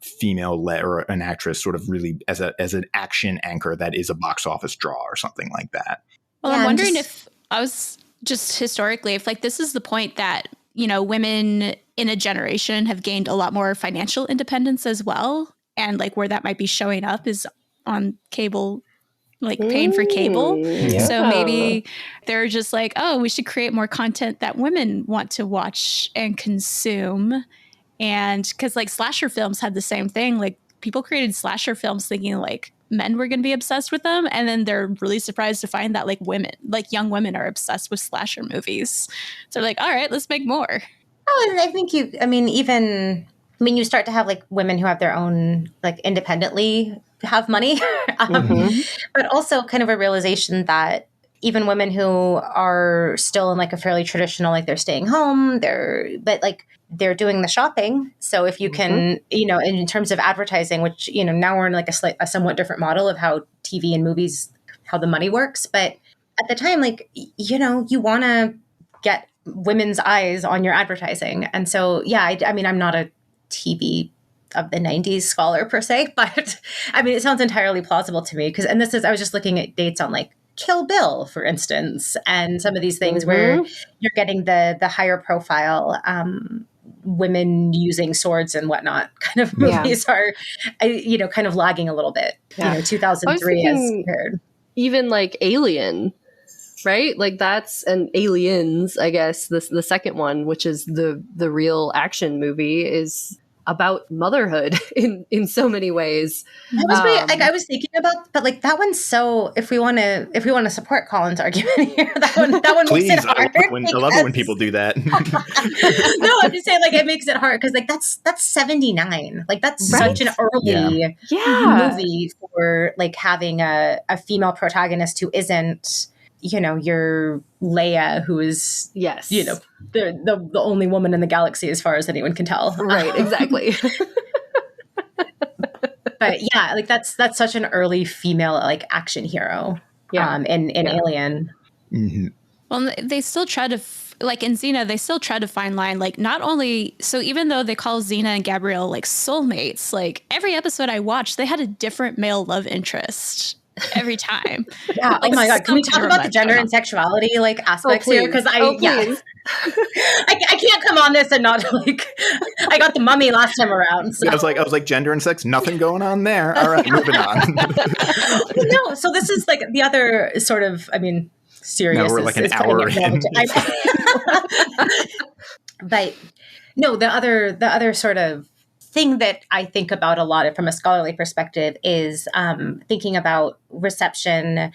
female or an actress sort of really as an action anchor that is a box office draw or something like that. Well, I'm wondering if I was just historically, if like this is the point that, women in a generation have gained a lot more financial independence as well. And like where that might be showing up is on cable, like paying for cable. Yeah. So maybe they're just like, oh, we should create more content that women want to watch and consume. And because like slasher films had the same thing, like people created slasher films thinking like men were going to be obsessed with them. And then they're really surprised to find that like young women are obsessed with slasher movies. So they're like, all right, let's make more. Oh, and I think you start to have like women who have their own, like independently have money, but also kind of a realization that even women who are still in like a fairly traditional, like they're staying home, they're doing the shopping. So if you can, in terms of advertising, which, now we're in like a somewhat different model of how TV and movies, how the money works. But at the time, like, you want to get women's eyes on your advertising. And so, yeah, I'm not a TV of the 90s scholar per se, but it sounds entirely plausible to me I was just looking at dates on like Kill Bill, for instance, and some of these things where you're getting the higher profile women using swords and whatnot kind of movies are, kind of lagging a little bit. 2003 as compared. Even like Alien, right? Like that's an Aliens, I guess, the second one, which is the real action movie, is about motherhood in so many ways. I was thinking about, but like that one's so, if we want to support Colin's argument here, that one Please, makes it hard. I love it when people do that. No, I'm just saying like it makes it hard because like that's 79. Like that's such an early movie for like having a female protagonist who isn't, your Leia, who is, the only woman in the galaxy as far as anyone can tell. Right, exactly. But yeah, like that's such an early female like action hero. In Alien. Mm-hmm. Well, they still try to like in Xena, they still try to find line, like not only, so even though they call Xena and Gabrielle like soulmates, like every episode I watched, they had a different male love interest every time. Yeah. Like, oh my God. Can we talk about the gender and sexuality like aspects here? Because I can't come on this and not like, I got the Mummy last time around. So. I was like gender and sex, nothing going on there. All right, moving on. No. So this is like the other sort of, I mean, serious. No, we're like an hour in. But no, the other sort of thing that I think about a lot from a scholarly perspective is thinking about reception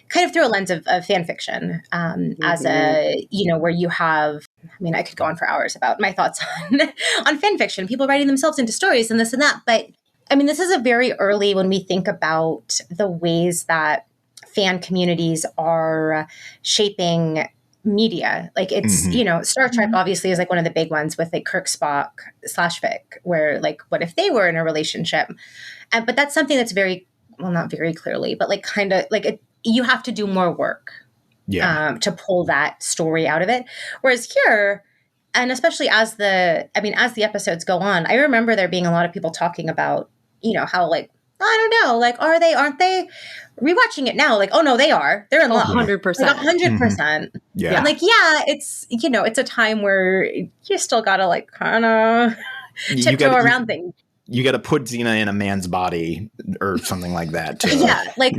kind of through a lens of fan fiction as a, where you have, I mean, I could go on for hours about my thoughts on fan fiction, people writing themselves into stories and this and that. But I mean, this is a very early when we think about the ways that fan communities are shaping media. Like it's, Star Trek obviously is like one of the big ones with like Kirk, Spock / Vic, where like, what if they were in a relationship? But that's something that's very, well, not very clearly, but like kind of like you have to do more work to pull that story out of it. Whereas here, and especially as the episodes go on, I remember there being a lot of people talking about, how like, I don't know, like, aren't they rewatching it now? Like, oh no, they are. They're in love. 100%. Like 100%. Yeah. And like, yeah, it's, it's a time where you still gotta like kind of tiptoe around things. You got to put Xena in a man's body or something like that. Yeah, like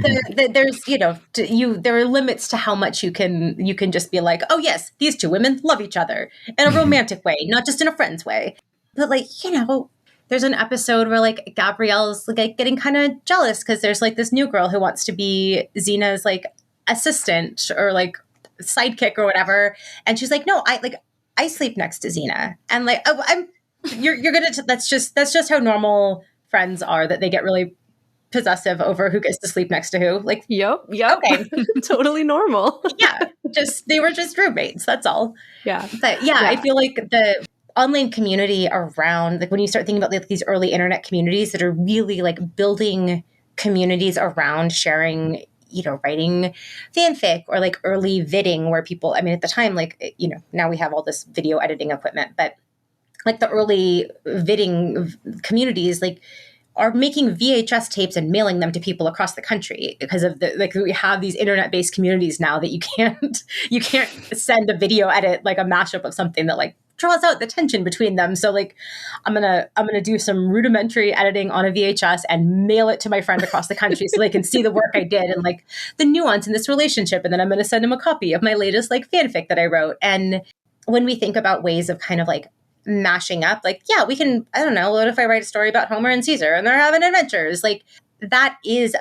there's there are limits to how much you can just be like, oh yes, these two women love each other in a romantic way, not just in a friend's way. But like there's an episode where like Gabrielle's like getting kind of jealous because there's like this new girl who wants to be Xena's like assistant or like sidekick or whatever, and she's like, no, I sleep next to Xena, and like you're gonna that's just how normal friends are, that they get really possessive over who gets to sleep next to who. Like, yep, okay, totally normal. Yeah, they were just roommates. That's all. Yeah, but yeah, I feel like the online community around, like when you start thinking about like these early internet communities that are really like building communities around sharing, writing fanfic or like early vidding where people, I mean, at the time, like, now we have all this video editing equipment, but like the early vidding communities, like are making VHS tapes and mailing them to people across the country because of the, like, we have these internet-based communities now that you can't send a video edit, like a mashup of something that like draws out the tension between them. So like, I'm gonna do some rudimentary editing on a VHS and mail it to my friend across the country so they can see the work I did and like the nuance in this relationship. And then I'm gonna send them a copy of my latest like fanfic that I wrote. And when we think about ways of kind of like mashing up, like, yeah, we can, I don't know, what if I write a story about Homer and Caesar and they're having adventures? Like that is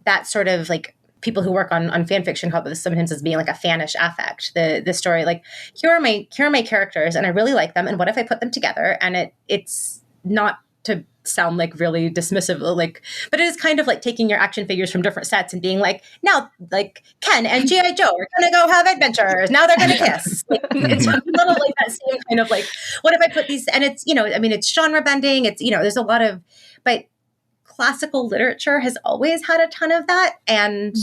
that sort of like, people who work on fan fiction call this sometimes as being like a fanish affect. The story, like, here are my characters and I really like them, and what if I put them together? And it's not to sound like really dismissive, like, but it is kind of like taking your action figures from different sets and being like, now like Ken and G.I. Joe are gonna go have adventures, now they're gonna kiss. Like, it's a little like that same kind of like, what if I put these, and it's, I mean, it's genre bending, it's, there's a lot of, but classical literature has always had a ton of that. And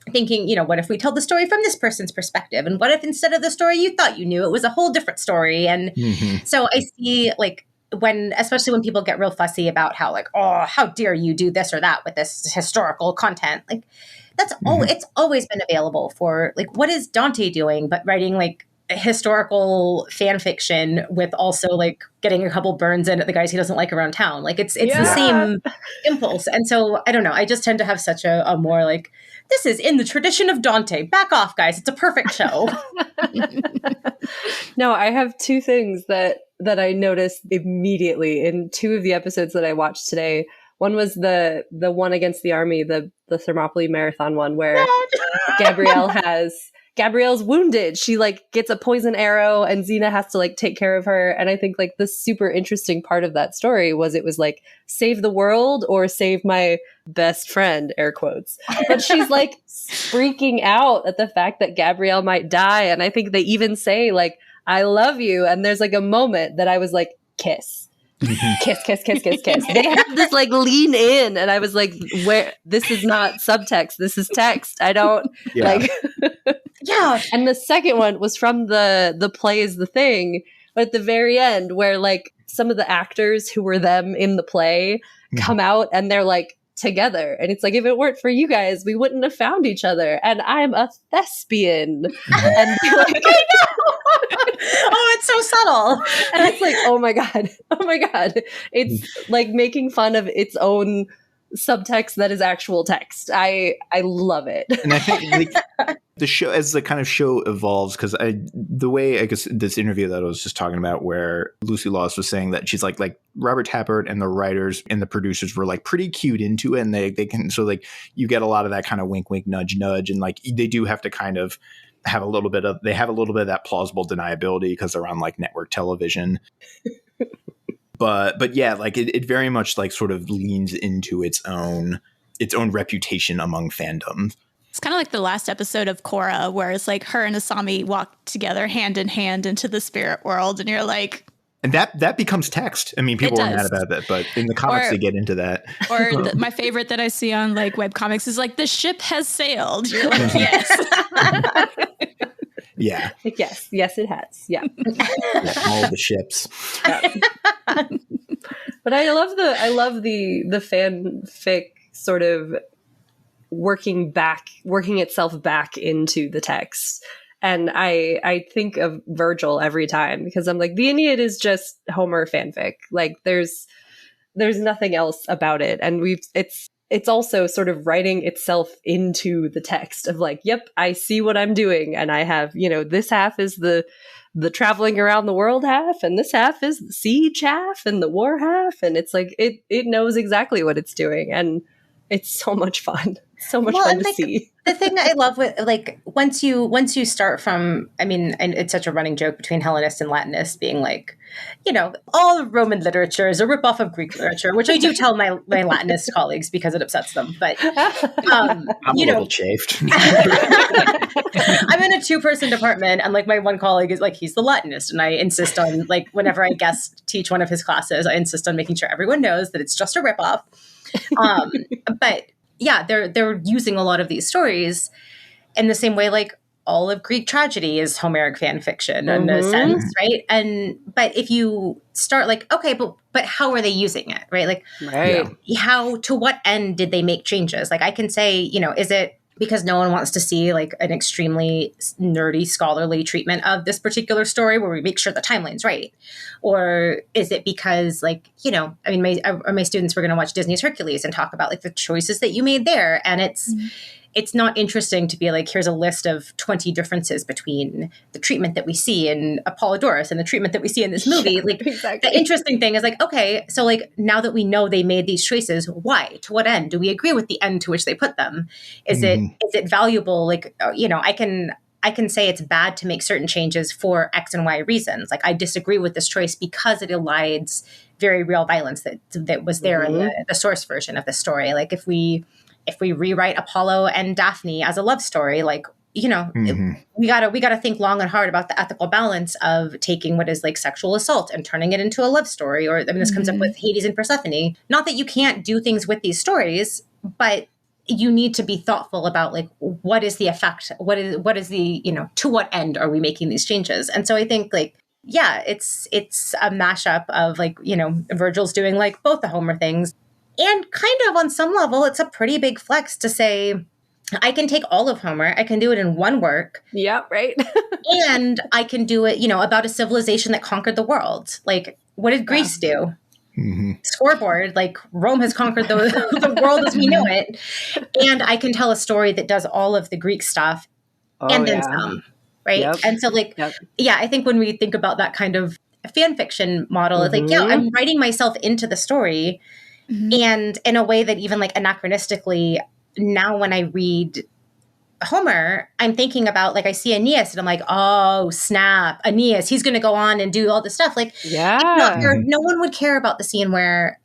thinking, what if we tell the story from this person's perspective? And what if instead of the story you thought you knew, it was a whole different story? And so I see like especially when people get real fussy about how like, oh, how dare you do this or that with this historical content? Like that's it's always been available for like, what is Dante doing but writing like historical fan fiction with also like getting a couple burns in at the guys he doesn't like around town. Like it's the same impulse. And so I don't know, I just tend to have such a more like, this is in the tradition of Dante. Back off, guys. It's a perfect show. No, I have two things that I noticed immediately in two of the episodes that I watched today. One was the one against the army, the Thermopylae marathon one, where Gabrielle's wounded. She like gets a poison arrow and Xena has to like take care of her. And I think like the super interesting part of that story it was like, save the world or save my best friend, air quotes. But she's like freaking out at the fact that Gabrielle might die. And I think they even say like, I love you. And there's like a moment that I was like, kiss. Kiss, kiss, kiss, kiss, kiss. They have this like lean in, and I was like, "Where? This is not subtext. This is text. I don't like." Yeah. And the second one was from the play is the thing, but at the very end, where like some of the actors who were them in the play come out, and they're like together, and it's like, if it weren't for you guys, we wouldn't have found each other, and I'm a thespian. And like, I know. Oh, it's so subtle. and it's like, oh my god, it's like making fun of its own subtext that is actual text. I love it. And I think like, the show, as the kind of show evolves, because the way I guess this interview that I was just talking about, where Lucy Lawless was saying that she's like Robert Tappert and the writers and the producers were like pretty cued into it, and they can, so like you get a lot of that kind of wink wink nudge nudge, and like they do have to kind of have a little bit of that plausible deniability because they're on like network television. But yeah, like it very much like sort of leans into its own reputation among fandom. It's kind of like the last episode of Korra, where it's like her and Asami walk together hand in hand into the spirit world, and you're like, and that becomes text. I mean, people are mad about that, but in the comics they get into that. Or my favorite that I see on like webcomics is like, the ship has sailed. You're like, yes. Yeah. Like, yes, it has. Yeah. Yeah, all the ships. Yeah. But I love the fanfic sort of working itself back into the text. And I think of Virgil every time, because I'm like, the Aeneid is just Homer fanfic. Like there's nothing else about it. And it's also sort of writing itself into the text of like, yep, I see what I'm doing. And I have, this half is the traveling around the world half, and this half is the siege half and the war half. And it's like, it knows exactly what it's doing. And it's so much fun. So much fun to see. The thing I love with like once you start from, I mean, and it's such a running joke between Hellenist and Latinist being like, all Roman literature is a ripoff of Greek literature, which I do tell my Latinist colleagues because it upsets them. But I'm a little chafed. I'm in a 2-person department, and like my one colleague is like, he's the Latinist, and I insist on like whenever I guest teach one of his classes, I insist on making sure everyone knows that it's just a ripoff. But yeah, they're using a lot of these stories in the same way, like all of Greek tragedy is Homeric fan fiction in a sense, right? But if you start like, okay, but how are they using it, right? Like, how, to what end did they make changes? Like I can say, is it because no one wants to see like an extremely nerdy scholarly treatment of this particular story where we make sure the timeline's right? Or is it because like, I mean, my students were going to watch Disney's Hercules and talk about like the choices that you made there. And it's not interesting to be like, here's a list of 20 differences between the treatment that we see in Apollodorus and the treatment that we see in this movie. Like exactly. The interesting thing is like, okay, so like now that we know they made these choices, why? To what end? Do we agree with the end to which they put them? Is it valuable? Like, I can say it's bad to make certain changes for X and Y reasons. Like I disagree with this choice because it elides very real violence that was there in the source version of the story. Like if we rewrite Apollo and Daphne as a love story, like, we gotta think long and hard about the ethical balance of taking what is like sexual assault and turning it into a love story. Or I mean, this comes up with Hades and Persephone. Not that you can't do things with these stories, but you need to be thoughtful about like, what is the effect? What is the, to what end are we making these changes? And so I think like, yeah, it's a mashup of like, Virgil's doing like both the Homer things. And kind of on some level, it's a pretty big flex to say, I can take all of Homer, I can do it in one work. Yeah, right. And I can do it, about a civilization that conquered the world. Like, what did Greece do? Scoreboard, like Rome has conquered the world as we know it. And I can tell a story that does all of the Greek stuff and then some, right? Yep. And so like, yeah, I think when we think about that kind of fan fiction model, it's like, yeah, I'm writing myself into the story. And in a way that even like anachronistically, now when I read Homer, I'm thinking about like I see Aeneas and I'm like, oh snap, Aeneas, he's going to go on and do all this stuff. Like, no one would care about the scene where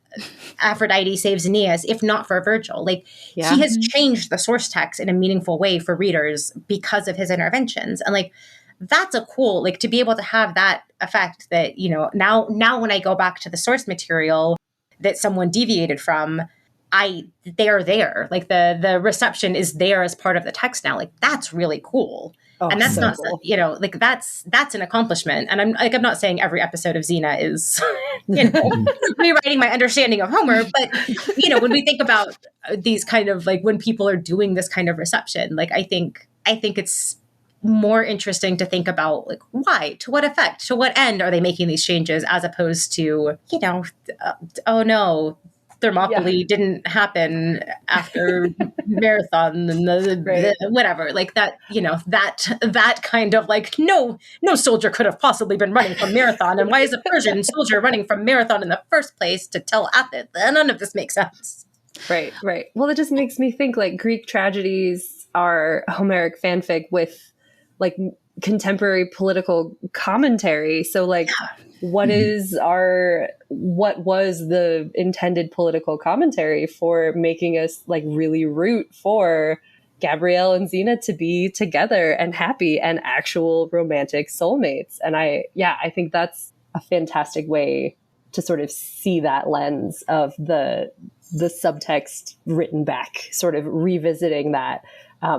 Aphrodite saves Aeneas if not for Virgil. Like he has changed the source text in a meaningful way for readers because of his interventions. And like that's a cool, like to be able to have that effect that, you know, now when I go back to the source material that someone deviated from, they're there. Like the reception is there as part of the text now. Like that's really cool. Oh, and that's so not, cool. you know, like that's an accomplishment. And I'm not saying every episode of Xena is, you know, rewriting my understanding of Homer, but, you know, when we think about these kind of like when people are doing this kind of reception, like I think it's more interesting to think about like why, to what effect, to what end are they making these changes, as opposed to, you know, oh no, Thermopylae didn't happen after Marathon and the whatever, like that, you know, that kind of like, no soldier could have possibly been running from Marathon. And why is a Persian soldier running from Marathon in the first place to tell Athens? None of this makes sense. Right. Well, it just makes me think like Greek tragedies are Homeric fanfic with like contemporary political commentary. So like, what was the intended political commentary for making us like really root for Gabrielle and Xena to be together and happy and actual romantic soulmates? And I think that's a fantastic way to sort of see that lens of the subtext written back, sort of revisiting that,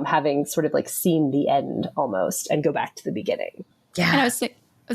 having sort of like seen the end almost and go back to the beginning. Yeah. And I was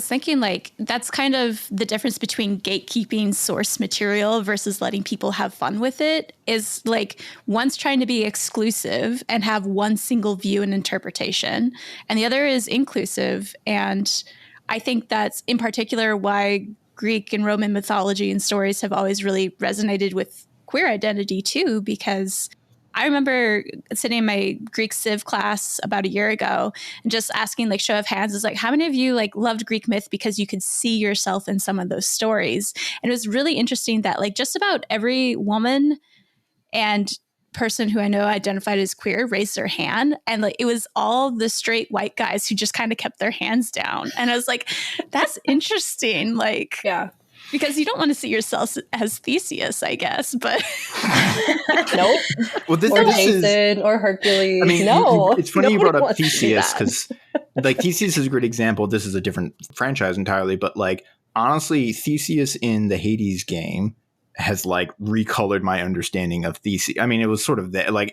thinking like that's kind of the difference between gatekeeping source material versus letting people have fun with it, is like one's trying to be exclusive and have one single view and interpretation, and the other is inclusive. And I think that's in particular why Greek and Roman mythology and stories have always really resonated with queer identity too, because I remember sitting in my Greek Civ class about a year ago and just asking, like, show of hands, is like, how many of you like loved Greek myth because you could see yourself in some of those stories? And it was really interesting that like just about every woman and person who I know identified as queer raised their hand, and like it was all the straight white guys who just kind of kept their hands down. And I was like, that's interesting. Like, yeah. Because you don't want to see yourself as Theseus, I guess, but nope. Well, this Jason is, or Hercules. I mean, no, it's funny you brought up Theseus, because like Theseus is a great example. This is a different franchise entirely, but like honestly, Theseus in the Hades game has like recolored my understanding of Theseus. I mean, it was sort of like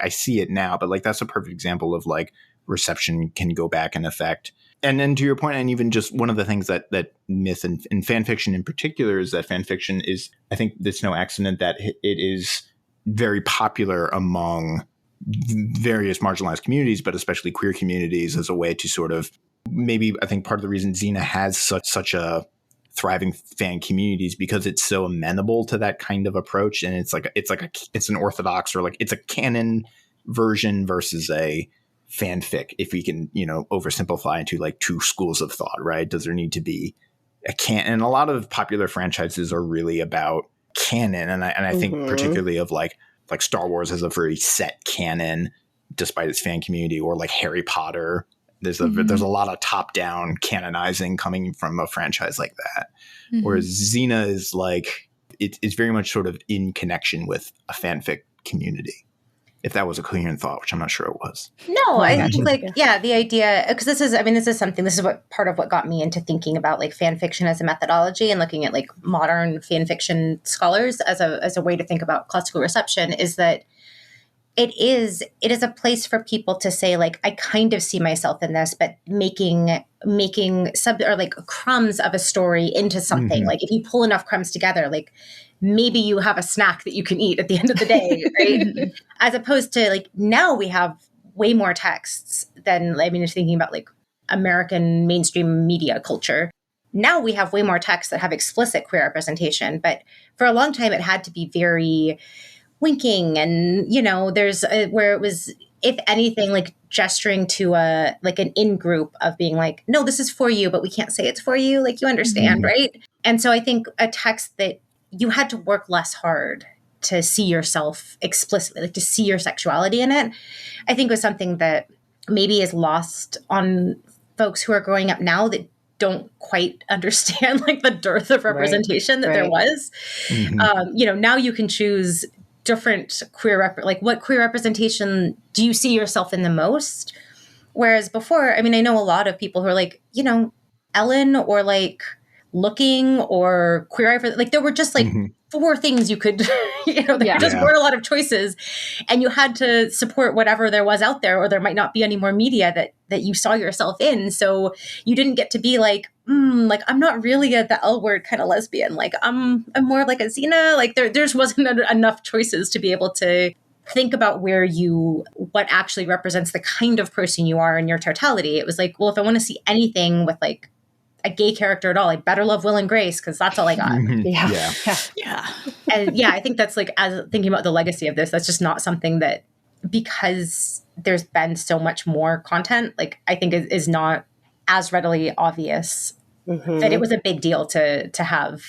I see it now, but like that's a perfect example of like reception can go back and affect. And then to your point, and even just one of the things that myth and fan fiction in particular is that fan fiction is, I think it's no accident that it is very popular among various marginalized communities, but especially queer communities, as a way to sort of, maybe I think part of the reason Xena has such a thriving fan communities because it's so amenable to that kind of approach. And it's an orthodox, or like it's a canon version versus a fanfic, if we can, you know, oversimplify into like two schools of thought, right? Does there need to be a canon? And a lot of popular franchises are really about canon. And I think particularly of like Star Wars has a very set canon despite its fan community, or like Harry Potter. There's a lot of top-down canonizing coming from a franchise like that. Whereas Xena is like, it's very much sort of in connection with a fanfic community. If that was a coherent thought, which I'm not sure it was. No, I think like, the idea, because this is what part of what got me into thinking about like fan fiction as a methodology and looking at like modern fan fiction scholars as a way to think about classical reception, is that it is a place for people to say like, I kind of see myself in this, but making or like crumbs of a story into something. Like if you pull enough crumbs together, like maybe you have a snack that you can eat at the end of the day, right? As opposed to like, now we have way more texts than, I mean, just thinking about like American mainstream media culture. Now we have way more texts that have explicit queer representation, but for a long time it had to be very winking, and you know, there's where it was, if anything, like gesturing to an in group of being like, no, this is for you, but we can't say it's for you, like you understand, right? And so I think a text that you had to work less hard to see yourself explicitly, like to see your sexuality in it, I think was something that maybe is lost on folks who are growing up now that don't quite understand like the dearth of representation that there was. You know, now you can choose different queer, like what queer representation do you see yourself in the most? Whereas before, I mean, I know a lot of people who are like, you know, Ellen or like Looking or Queer Eye for, like there were just like 4 things you could, there just weren't a lot of choices, and you had to support whatever there was out there, or there might not be any more media that you saw yourself in. So you didn't get to be like, like I'm not really the L word kind of lesbian. Like I'm more like a Xena. Like there's wasn't enough choices to be able to think about what actually represents the kind of person you are in your totality. It was like, well, if I want to see anything with like a gay character at all, I better love Will and Grace because that's all I got. Yeah. And I think that's like, as thinking about the legacy of this, that's just not something that, because there's been so much more content, like I think is not as readily obvious that it was a big deal to have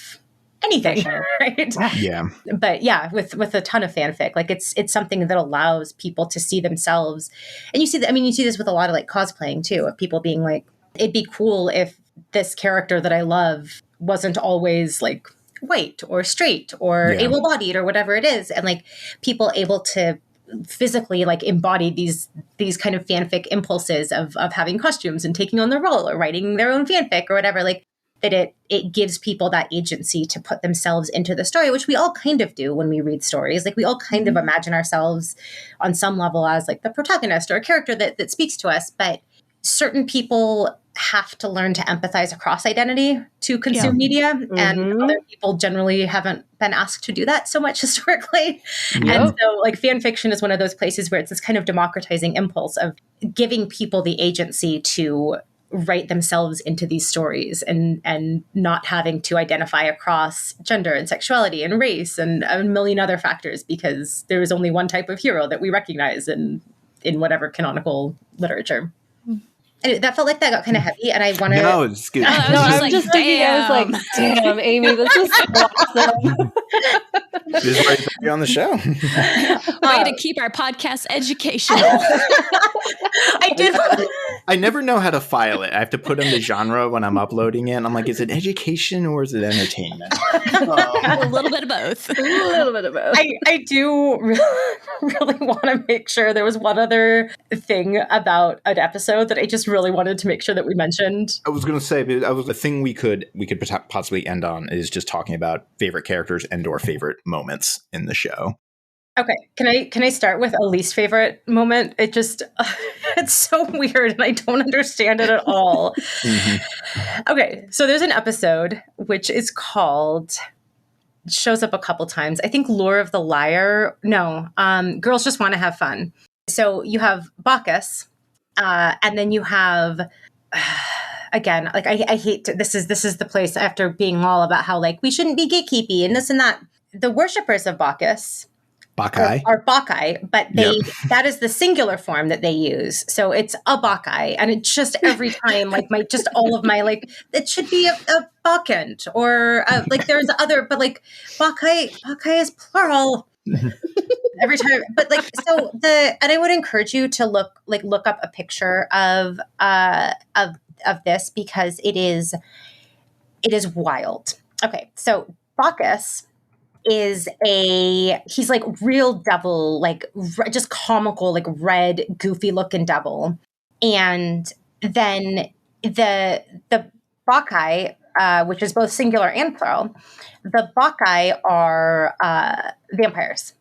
anything, right? Yeah. But with a ton of fanfic, like it's something that allows people to see themselves. And you see this with a lot of like cosplaying too, of people being like, it'd be cool if this character that I love wasn't always like white or straight or able-bodied or whatever it is. And like people able to physically like embody these kind of fanfic impulses of having costumes and taking on the role or writing their own fanfic or whatever, like that it gives people that agency to put themselves into the story, which we all kind of do when we read stories. Like we all kind of imagine ourselves on some level as like the protagonist or a character that speaks to us, but certain people have to learn to empathize across identity to consume media, and other people generally haven't been asked to do that so much historically. And so like fan fiction is one of those places where it's this kind of democratizing impulse of giving people the agency to write themselves into these stories and not having to identify across gender and sexuality and race and a million other factors, because there is only one type of hero that we recognize in whatever canonical literature. And that felt like that got kind of heavy, and I want to. No, it's good. I'm just thinking, I was like, damn, Amy, this is awesome. This is why you're on the show. Way to keep our podcast educational. I did. I never know how to file it. I have to put in the genre when I'm uploading it. And I'm like, is it education or is it entertainment? A little bit of both. A little bit of both. I do really want to make sure. There was one other thing about an episode that I just really wanted to make sure that we mentioned. I was going to say, the thing we could possibly end on is just talking about favorite characters and or favorite moments in the show. Okay, can I start with a least favorite moment? It just it's so weird and I don't understand it at all. Okay, so there's an episode which is called, it shows up a couple times, I think Lure of the Liar. No, Girls Just Want to Have Fun. So you have Bacchus, and then you have again, like I hate to, this is the place after being all about how like we shouldn't be gatekeepy and this and that. The worshippers of Bacchus are Bacchae, but that is the singular form that they use. So it's a Bacchae, and it just every time like all of my like it should be a Bacchant or like there's other, but like Bacchae is plural. Every time, but like so and I would encourage you to look up a picture of this, because it is wild. Okay, so Bacchus is he's like real devil, like just comical, like red, goofy looking devil. And then the Bacchae, which is both singular and plural, the Bacchae are vampires.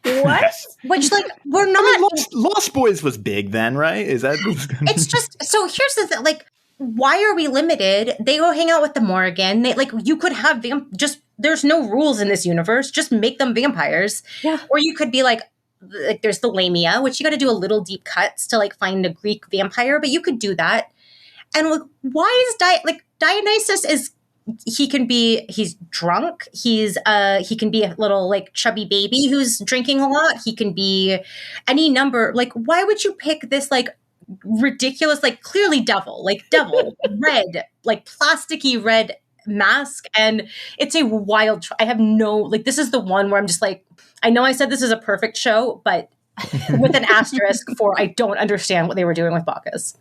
What? Yes. Which like we're not. I mean, Lost Boys was big then, right? Is that? It's just so. Here's the thing. Like, why are we limited? They go hang out with the Morrigan. They like you could have just. There's no rules in this universe. Just make them vampires. Yeah. Or you could be like there's the Lamia, which you got to do a little deep cuts to like find a Greek vampire, but you could do that. And like, why is Dionysus is. He's drunk. He can be a little like chubby baby who's drinking a lot. He can be any number. Like, why would you pick this like ridiculous, like clearly devil red, like plasticky red mask? And it's a wild, I have no, like, this is the one where I'm just like, I know I said this is a perfect show, but with an asterisk for, I don't understand what they were doing with Bacchus.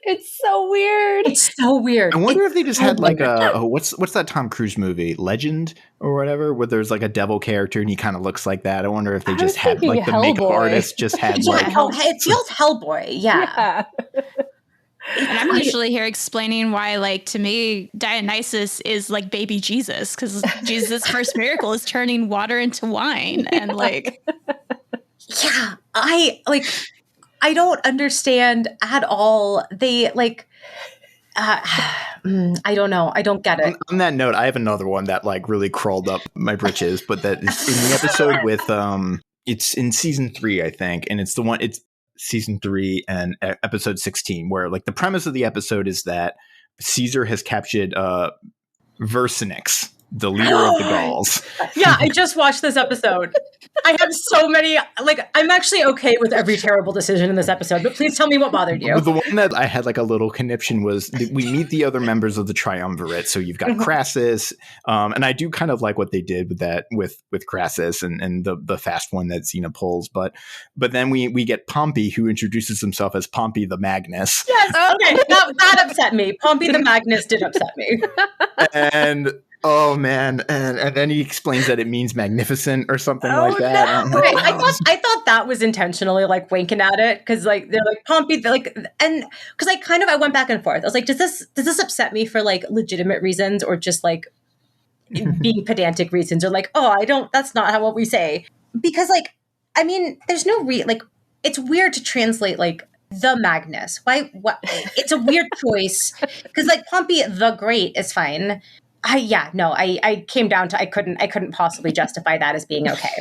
It's so weird. It's so weird. I wonder if they just had like what's that Tom Cruise movie, Legend or whatever, where there's like a devil character and he kind of looks like that. I wonder if they just had like the makeup artist just had like it feels Hellboy. Yeah. And I'm usually here explaining why, like, to me, Dionysus is like baby Jesus, because Jesus' first miracle is turning water into wine. And like, yeah, I don't understand at all. They like, I don't know. I don't get it. On that note, I have another one that like really crawled up my britches, but that is in the episode with it's in season 3, I think, and it's season 3 and episode 16, where like the premise of the episode is that Caesar has captured Vercingetorix, the leader of the Gauls. Yeah, I just watched this episode. I have so many, like, I'm actually okay with every terrible decision in this episode, but please tell me what bothered you. The one that I had like a little conniption was we meet the other members of the triumvirate. So you've got Crassus, and I do kind of like what they did with that with Crassus and the fast one that Xena pulls. But then we get Pompey, who introduces himself as Pompey the Magnus. Yes, okay, that upset me. Pompey the Magnus did upset me. And oh man, and then he explains that it means magnificent or something like that. No. Right. I thought that was intentionally like winking at it, because like they're like Pompey, like, and because I went back and forth. I was like, does this upset me for like legitimate reasons, or just like being pedantic reasons, or like, that's not what we say, because like, I mean, there's no like, it's weird to translate like the Magnus. Why? What? It's a weird choice, because like Pompey the Great is fine. I came down to I couldn't possibly justify that as being okay.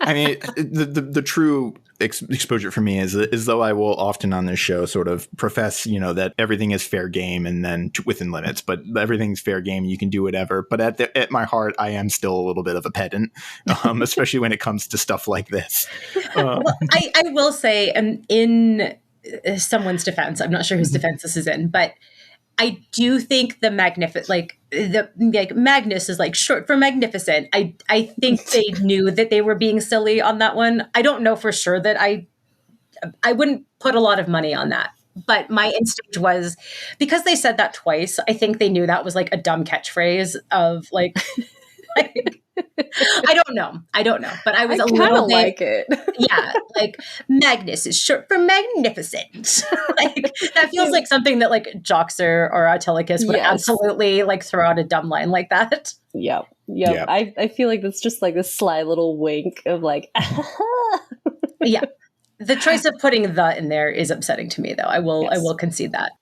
I mean, the true exposure for me is though I will often on this show sort of profess, that everything is fair game and then within limits, but everything's fair game. You can do whatever. But at my heart, I am still a little bit of a pedant, especially when it comes to stuff like this. Well, I will say, in someone's defense, I'm not sure whose defense this is in, but I do think the Magnus is like short for magnificent. I think they knew that they were being silly on that one. I don't know for sure that I wouldn't put a lot of money on that. But my instinct was, because they said that twice, I think they knew that was like a dumb catchphrase of like I don't know. But I was a little bit like it. Yeah, like Magnus is short for magnificent. Like that feels like something that like Joxer or Autolycus would absolutely like throw out a dumb line like that. Yep. I feel like that's just like a sly little wink of like Yeah. The choice of putting the in there is upsetting to me, though. I will concede that.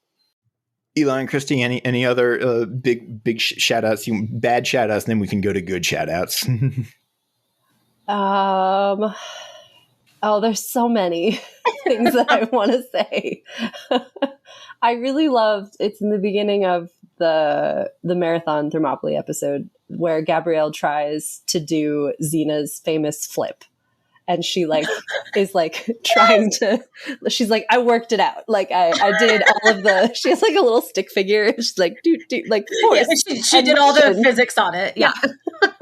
Eli and Christy, any other big shout outs, bad shout outs, and then we can go to good shout outs. There's so many things that I want to say. I really loved, it's in the beginning of the Marathon Thermopylae episode where Gabrielle tries to do Xena's famous flip. And she like is like trying to, she's like, I worked it out. Like I did all of the, she has like a little stick figure. She's like, like force. Yeah, she did all the physics on it. Yeah.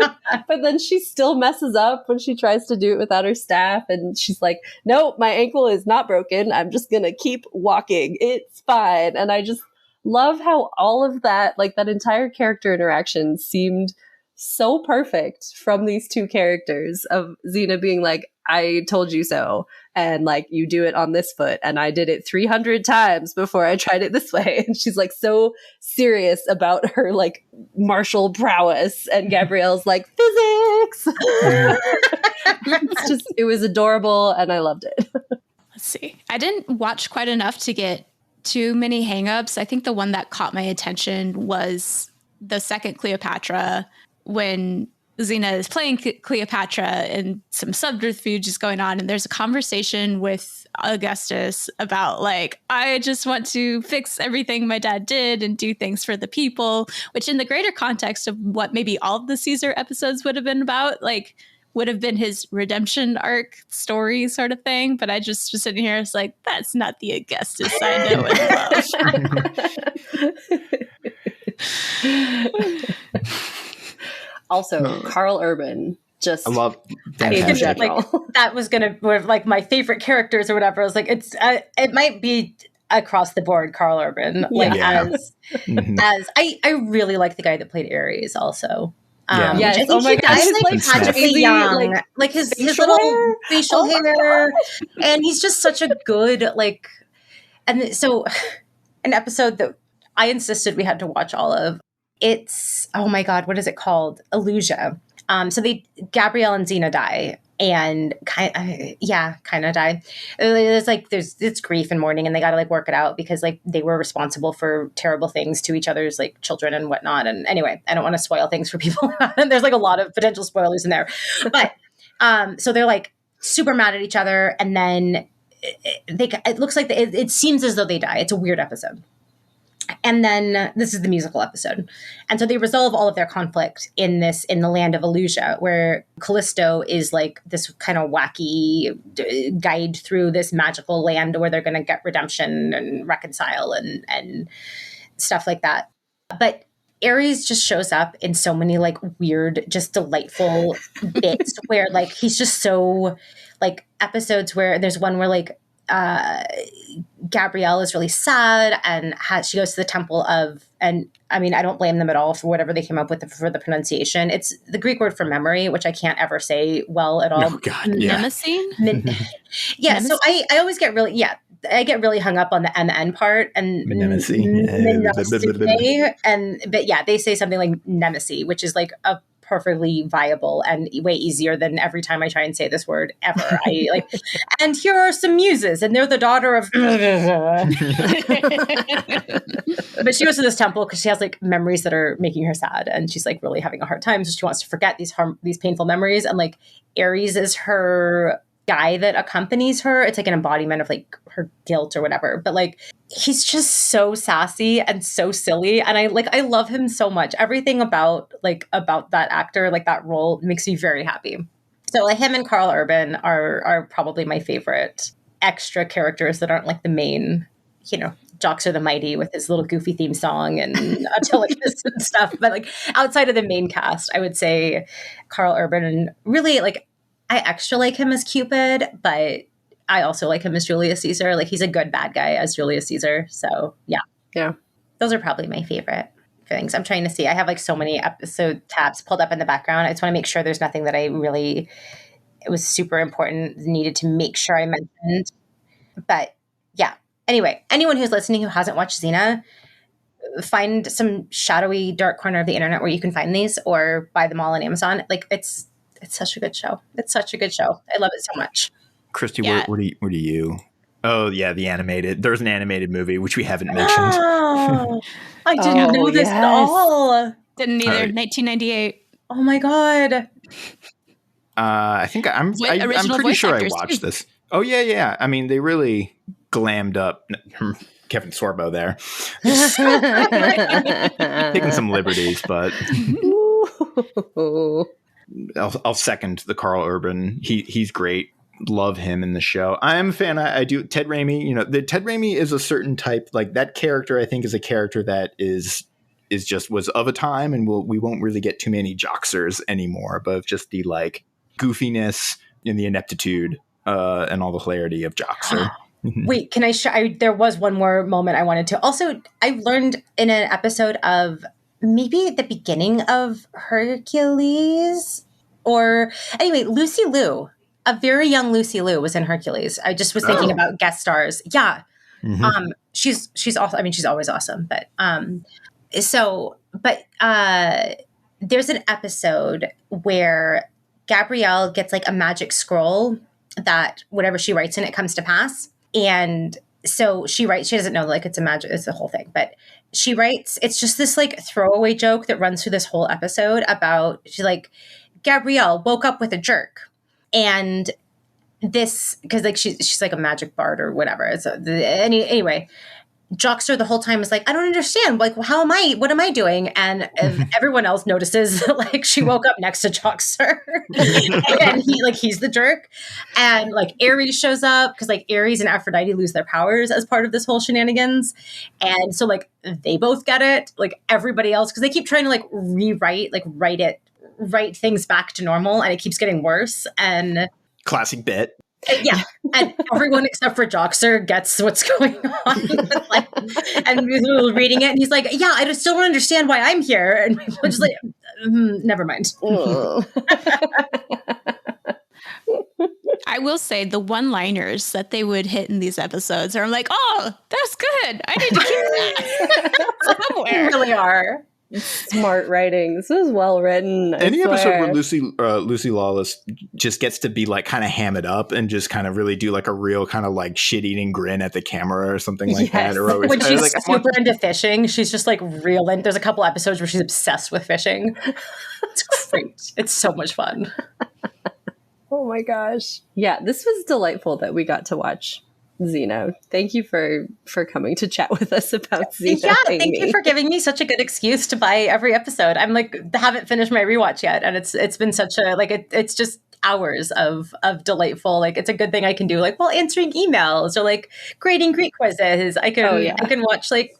But then she still messes up when she tries to do it without her staff. And she's like, no, my ankle is not broken. I'm just going to keep walking. It's fine. And I just love how all of that, like that entire character interaction seemed so perfect from these two characters, of Xena being like, I told you so. And like, you do it on this foot. And I did it 300 times before I tried it this way. And she's like so serious about her like martial prowess. And Gabrielle's like, physics. It was adorable. And I loved it. Let's see. I didn't watch quite enough to get too many hangups. I think the one that caught my attention was the second Cleopatra, when Xena is playing Cleopatra and some subterfuge is going on, and there's a conversation with Augustus about like, I just want to fix everything my dad did and do things for the people, which in the greater context of what maybe all of the Caesar episodes would have been about, like would have been his redemption arc story sort of thing. But I just was sitting here, I was like, that's not the Augustus I know and love. Also, Carl Urban, just I love that was gonna like my favorite characters or whatever. I was like, it might be across the board Carl Urban, like as I really like the guy that played Ares also. Yes. I think he does like Patrick Young, like his little facial hair, and he's just such a good like, and so. an episode that I insisted we had to watch all of. It's, oh my God, what is it called? Illusia. So Gabrielle and Xena die, and kind of die. It's grief and mourning, and they got to like work it out because like they were responsible for terrible things to each other's like children and whatnot. And anyway, I don't want to spoil things for people. There's like a lot of potential spoilers in there, but so they're like super mad at each other, and then it looks like it seems as though they die. It's a weird episode. And then this is the musical episode. And so they resolve all of their conflict in the land of Illusia, where Callisto is like this kind of wacky guide through this magical land where they're going to get redemption and reconcile and stuff like that. But Ares just shows up in so many like weird, just delightful bits where like he's just so like episodes where there's one where like Gabrielle is really sad and she goes to the temple of, and I mean, I don't blame them at all for whatever they came up with for the pronunciation. It's the Greek word for memory, which I can't ever say well at all. Oh God, yeah. Yeah. So I always get really, I get really hung up on the MN part and but yeah, they say something like nemesis, which is like a perfectly viable and way easier than every time I try and say this word ever. I like, and here are some muses, and they're the daughter of. But she goes to this temple because she has like memories that are making her sad, and she's like really having a hard time. So she wants to forget these painful memories, and like Ares is her guy that accompanies her. It's like an embodiment of like her guilt or whatever. But like he's just so sassy and so silly, and I love him so much. Everything about that actor, like that role, makes me very happy. So like him and Carl Urban are probably my favorite extra characters that aren't like the main, Jocks Are the Mighty with his little goofy theme song and Autolycus and stuff. But like outside of the main cast, I would say Carl Urban, and really like I extra like him as Cupid, but I also like him as Julius Caesar. Like he's a good bad guy as Julius Caesar. So yeah. Those are probably my favorite things. I'm trying to see. I have like so many episode tabs pulled up in the background. I just want to make sure there's nothing that it was super important, needed to make sure I mentioned. But yeah. Anyway, anyone who's listening who hasn't watched Xena, find some shadowy, dark corner of the internet where you can find these, or buy them all on Amazon. Like it's such a good show. It's such a good show. I love it so much. Christy, where do you? Oh yeah, the animated. There's an animated movie which we haven't mentioned. Oh, I didn't know this at all. Didn't either. 1998. Oh my God. I think I'm pretty sure I watched this. Oh yeah. I mean, they really glammed up Kevin Sorbo there. Taking some liberties, but I'll second the Carl Urban. He's great. Love him in the show. I am a fan. I do. Ted Raimi, the Ted Raimi is a certain type, like that character. I think is a character that was of a time, and we won't really get too many joxers anymore, but just the like goofiness and the ineptitude and all the hilarity of joxer. Wait, can I share? There was one more moment I wanted to. Also, I learned in an episode of maybe the beginning of Hercules, or anyway, Lucy Liu. A very young Lucy Liu was in Hercules. I just was thinking about guest stars. Yeah. Mm-hmm. She's awesome. I mean, she's always awesome, but there's an episode where Gabrielle gets like a magic scroll that whatever she writes in it comes to pass. And so she doesn't know like it's a whole thing, but she writes, it's just this like throwaway joke that runs through this whole episode about, she's like, Gabrielle woke up with a jerk. And this, because like she's like a magic bard or whatever. So anyway, Jockster the whole time is like, I don't understand. Like, what am I doing? And everyone else notices that like she woke up next to Jockster, and he's the jerk. And like Ares shows up because like Ares and Aphrodite lose their powers as part of this whole shenanigans. And so like they both get it. Like everybody else, because they keep trying to like write things back to normal, and it keeps getting worse. And classic bit. Yeah, and everyone except for Jockster gets what's going on. And he's reading it, and he's like, "Yeah, I just still don't understand why I'm here." And people are just like, "Never mind." I will say the one-liners that they would hit in these episodes are like, oh, that's good. I need to keep that somewhere. They really are. Smart writing. This is well written. Any episode where Lucy Lawless just gets to be like kind of ham it up and just kind of really do like a real kind of like shit-eating grin at the camera or something like that. Or when she's like, super into fishing, she's just like real. And there's a couple episodes where she's obsessed with fishing. It's great. It's so much fun. Oh my gosh. Yeah, this was delightful that we got to watch XENA. Thank you for coming to chat with us about XENA. Yeah, Amy. thank you for giving me such a good excuse to buy every episode. I'm like, haven't finished my rewatch yet, and it's been such a like it's just hours of delightful. Like, it's a good thing I can do like while answering emails or like grading Greek quizzes. I can watch like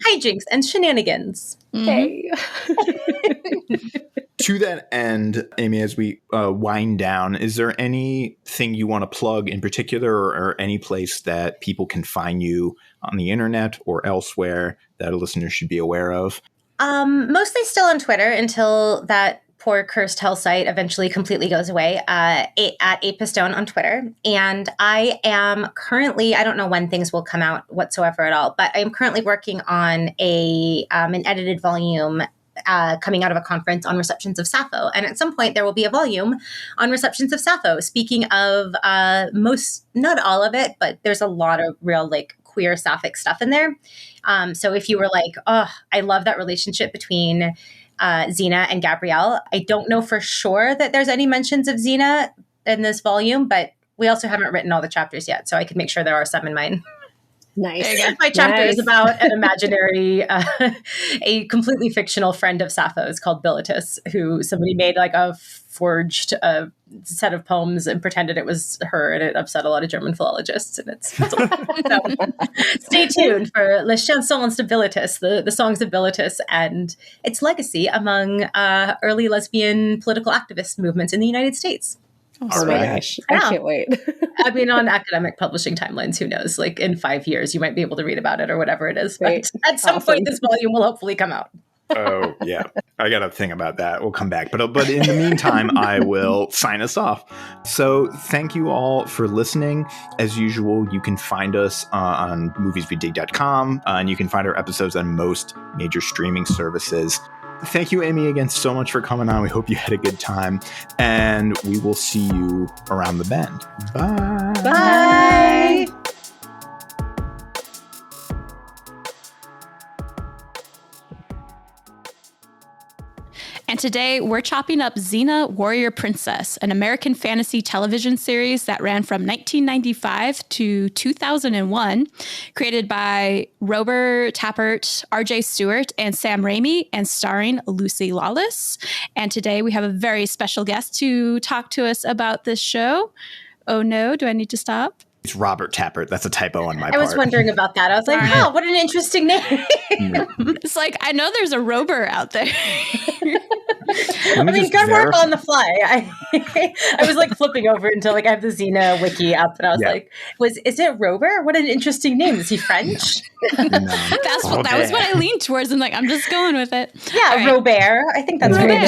hijinks and shenanigans. Okay. To that end, Amy, as we wind down, is there anything you want to plug in particular, or any place that people can find you on the internet or elsewhere that a listener should be aware of? Mostly still on Twitter until that poor cursed hell site eventually completely goes away, at Amy Pistone on Twitter. And I am currently, I don't know when things will come out whatsoever at all, but I am currently working on an edited volume coming out of a conference on receptions of Sappho. And at some point there will be a volume on receptions of Sappho. Speaking of not all of it, but there's a lot of real like queer sapphic stuff in there. So if you were like, oh, I love that relationship between XENA and Gabrielle, I don't know for sure that there's any mentions of XENA in this volume, but we also haven't written all the chapters yet. So I could make sure there are some in mine. Nice. My chapter is about an imaginary, a completely fictional friend of Sappho's called Bilitis, who somebody made like a forged set of poems and pretended it was her, and it upset a lot of German philologists. And it's so stay tuned for Les Chansons de Bilitis, the songs of Bilitis, and its legacy among early lesbian political activist movements in the United States. Oh my gosh. I can't wait. I mean, on academic publishing timelines, who knows? Like in 5 years, you might be able to read about it or whatever it is. But at some point, this volume will hopefully come out. Oh, yeah. I got a thing about that. We'll come back. But in the meantime, I will sign us off. So thank you all for listening. As usual, you can find us on movieswedig.com, and you can find our episodes on most major streaming services. Thank you, Amy, again so much for coming on. We hope you had a good time, and we will see you around the bend. Bye. Bye. And today we're chopping up XENA Warrior Princess, an American fantasy television series that ran from 1995 to 2001, created by Robert Tappert, R.J. Stewart, and Sam Raimi, and starring Lucy Lawless. And today we have a very special guest to talk to us about this show. Oh no, do I need to stop? It's Robert Tappert. That's a typo on my part. I was wondering about that. I was like, oh, what an interesting name. It's like, I know there's a Rober out there. I mean, good work on the fly. I was like flipping over until like I have the XENA wiki up, and I was like, is it Rober? What an interesting name. Is he French? No. That was what I leaned towards, and like, I'm just going with it. Yeah, right. Robert. I think that's Robert.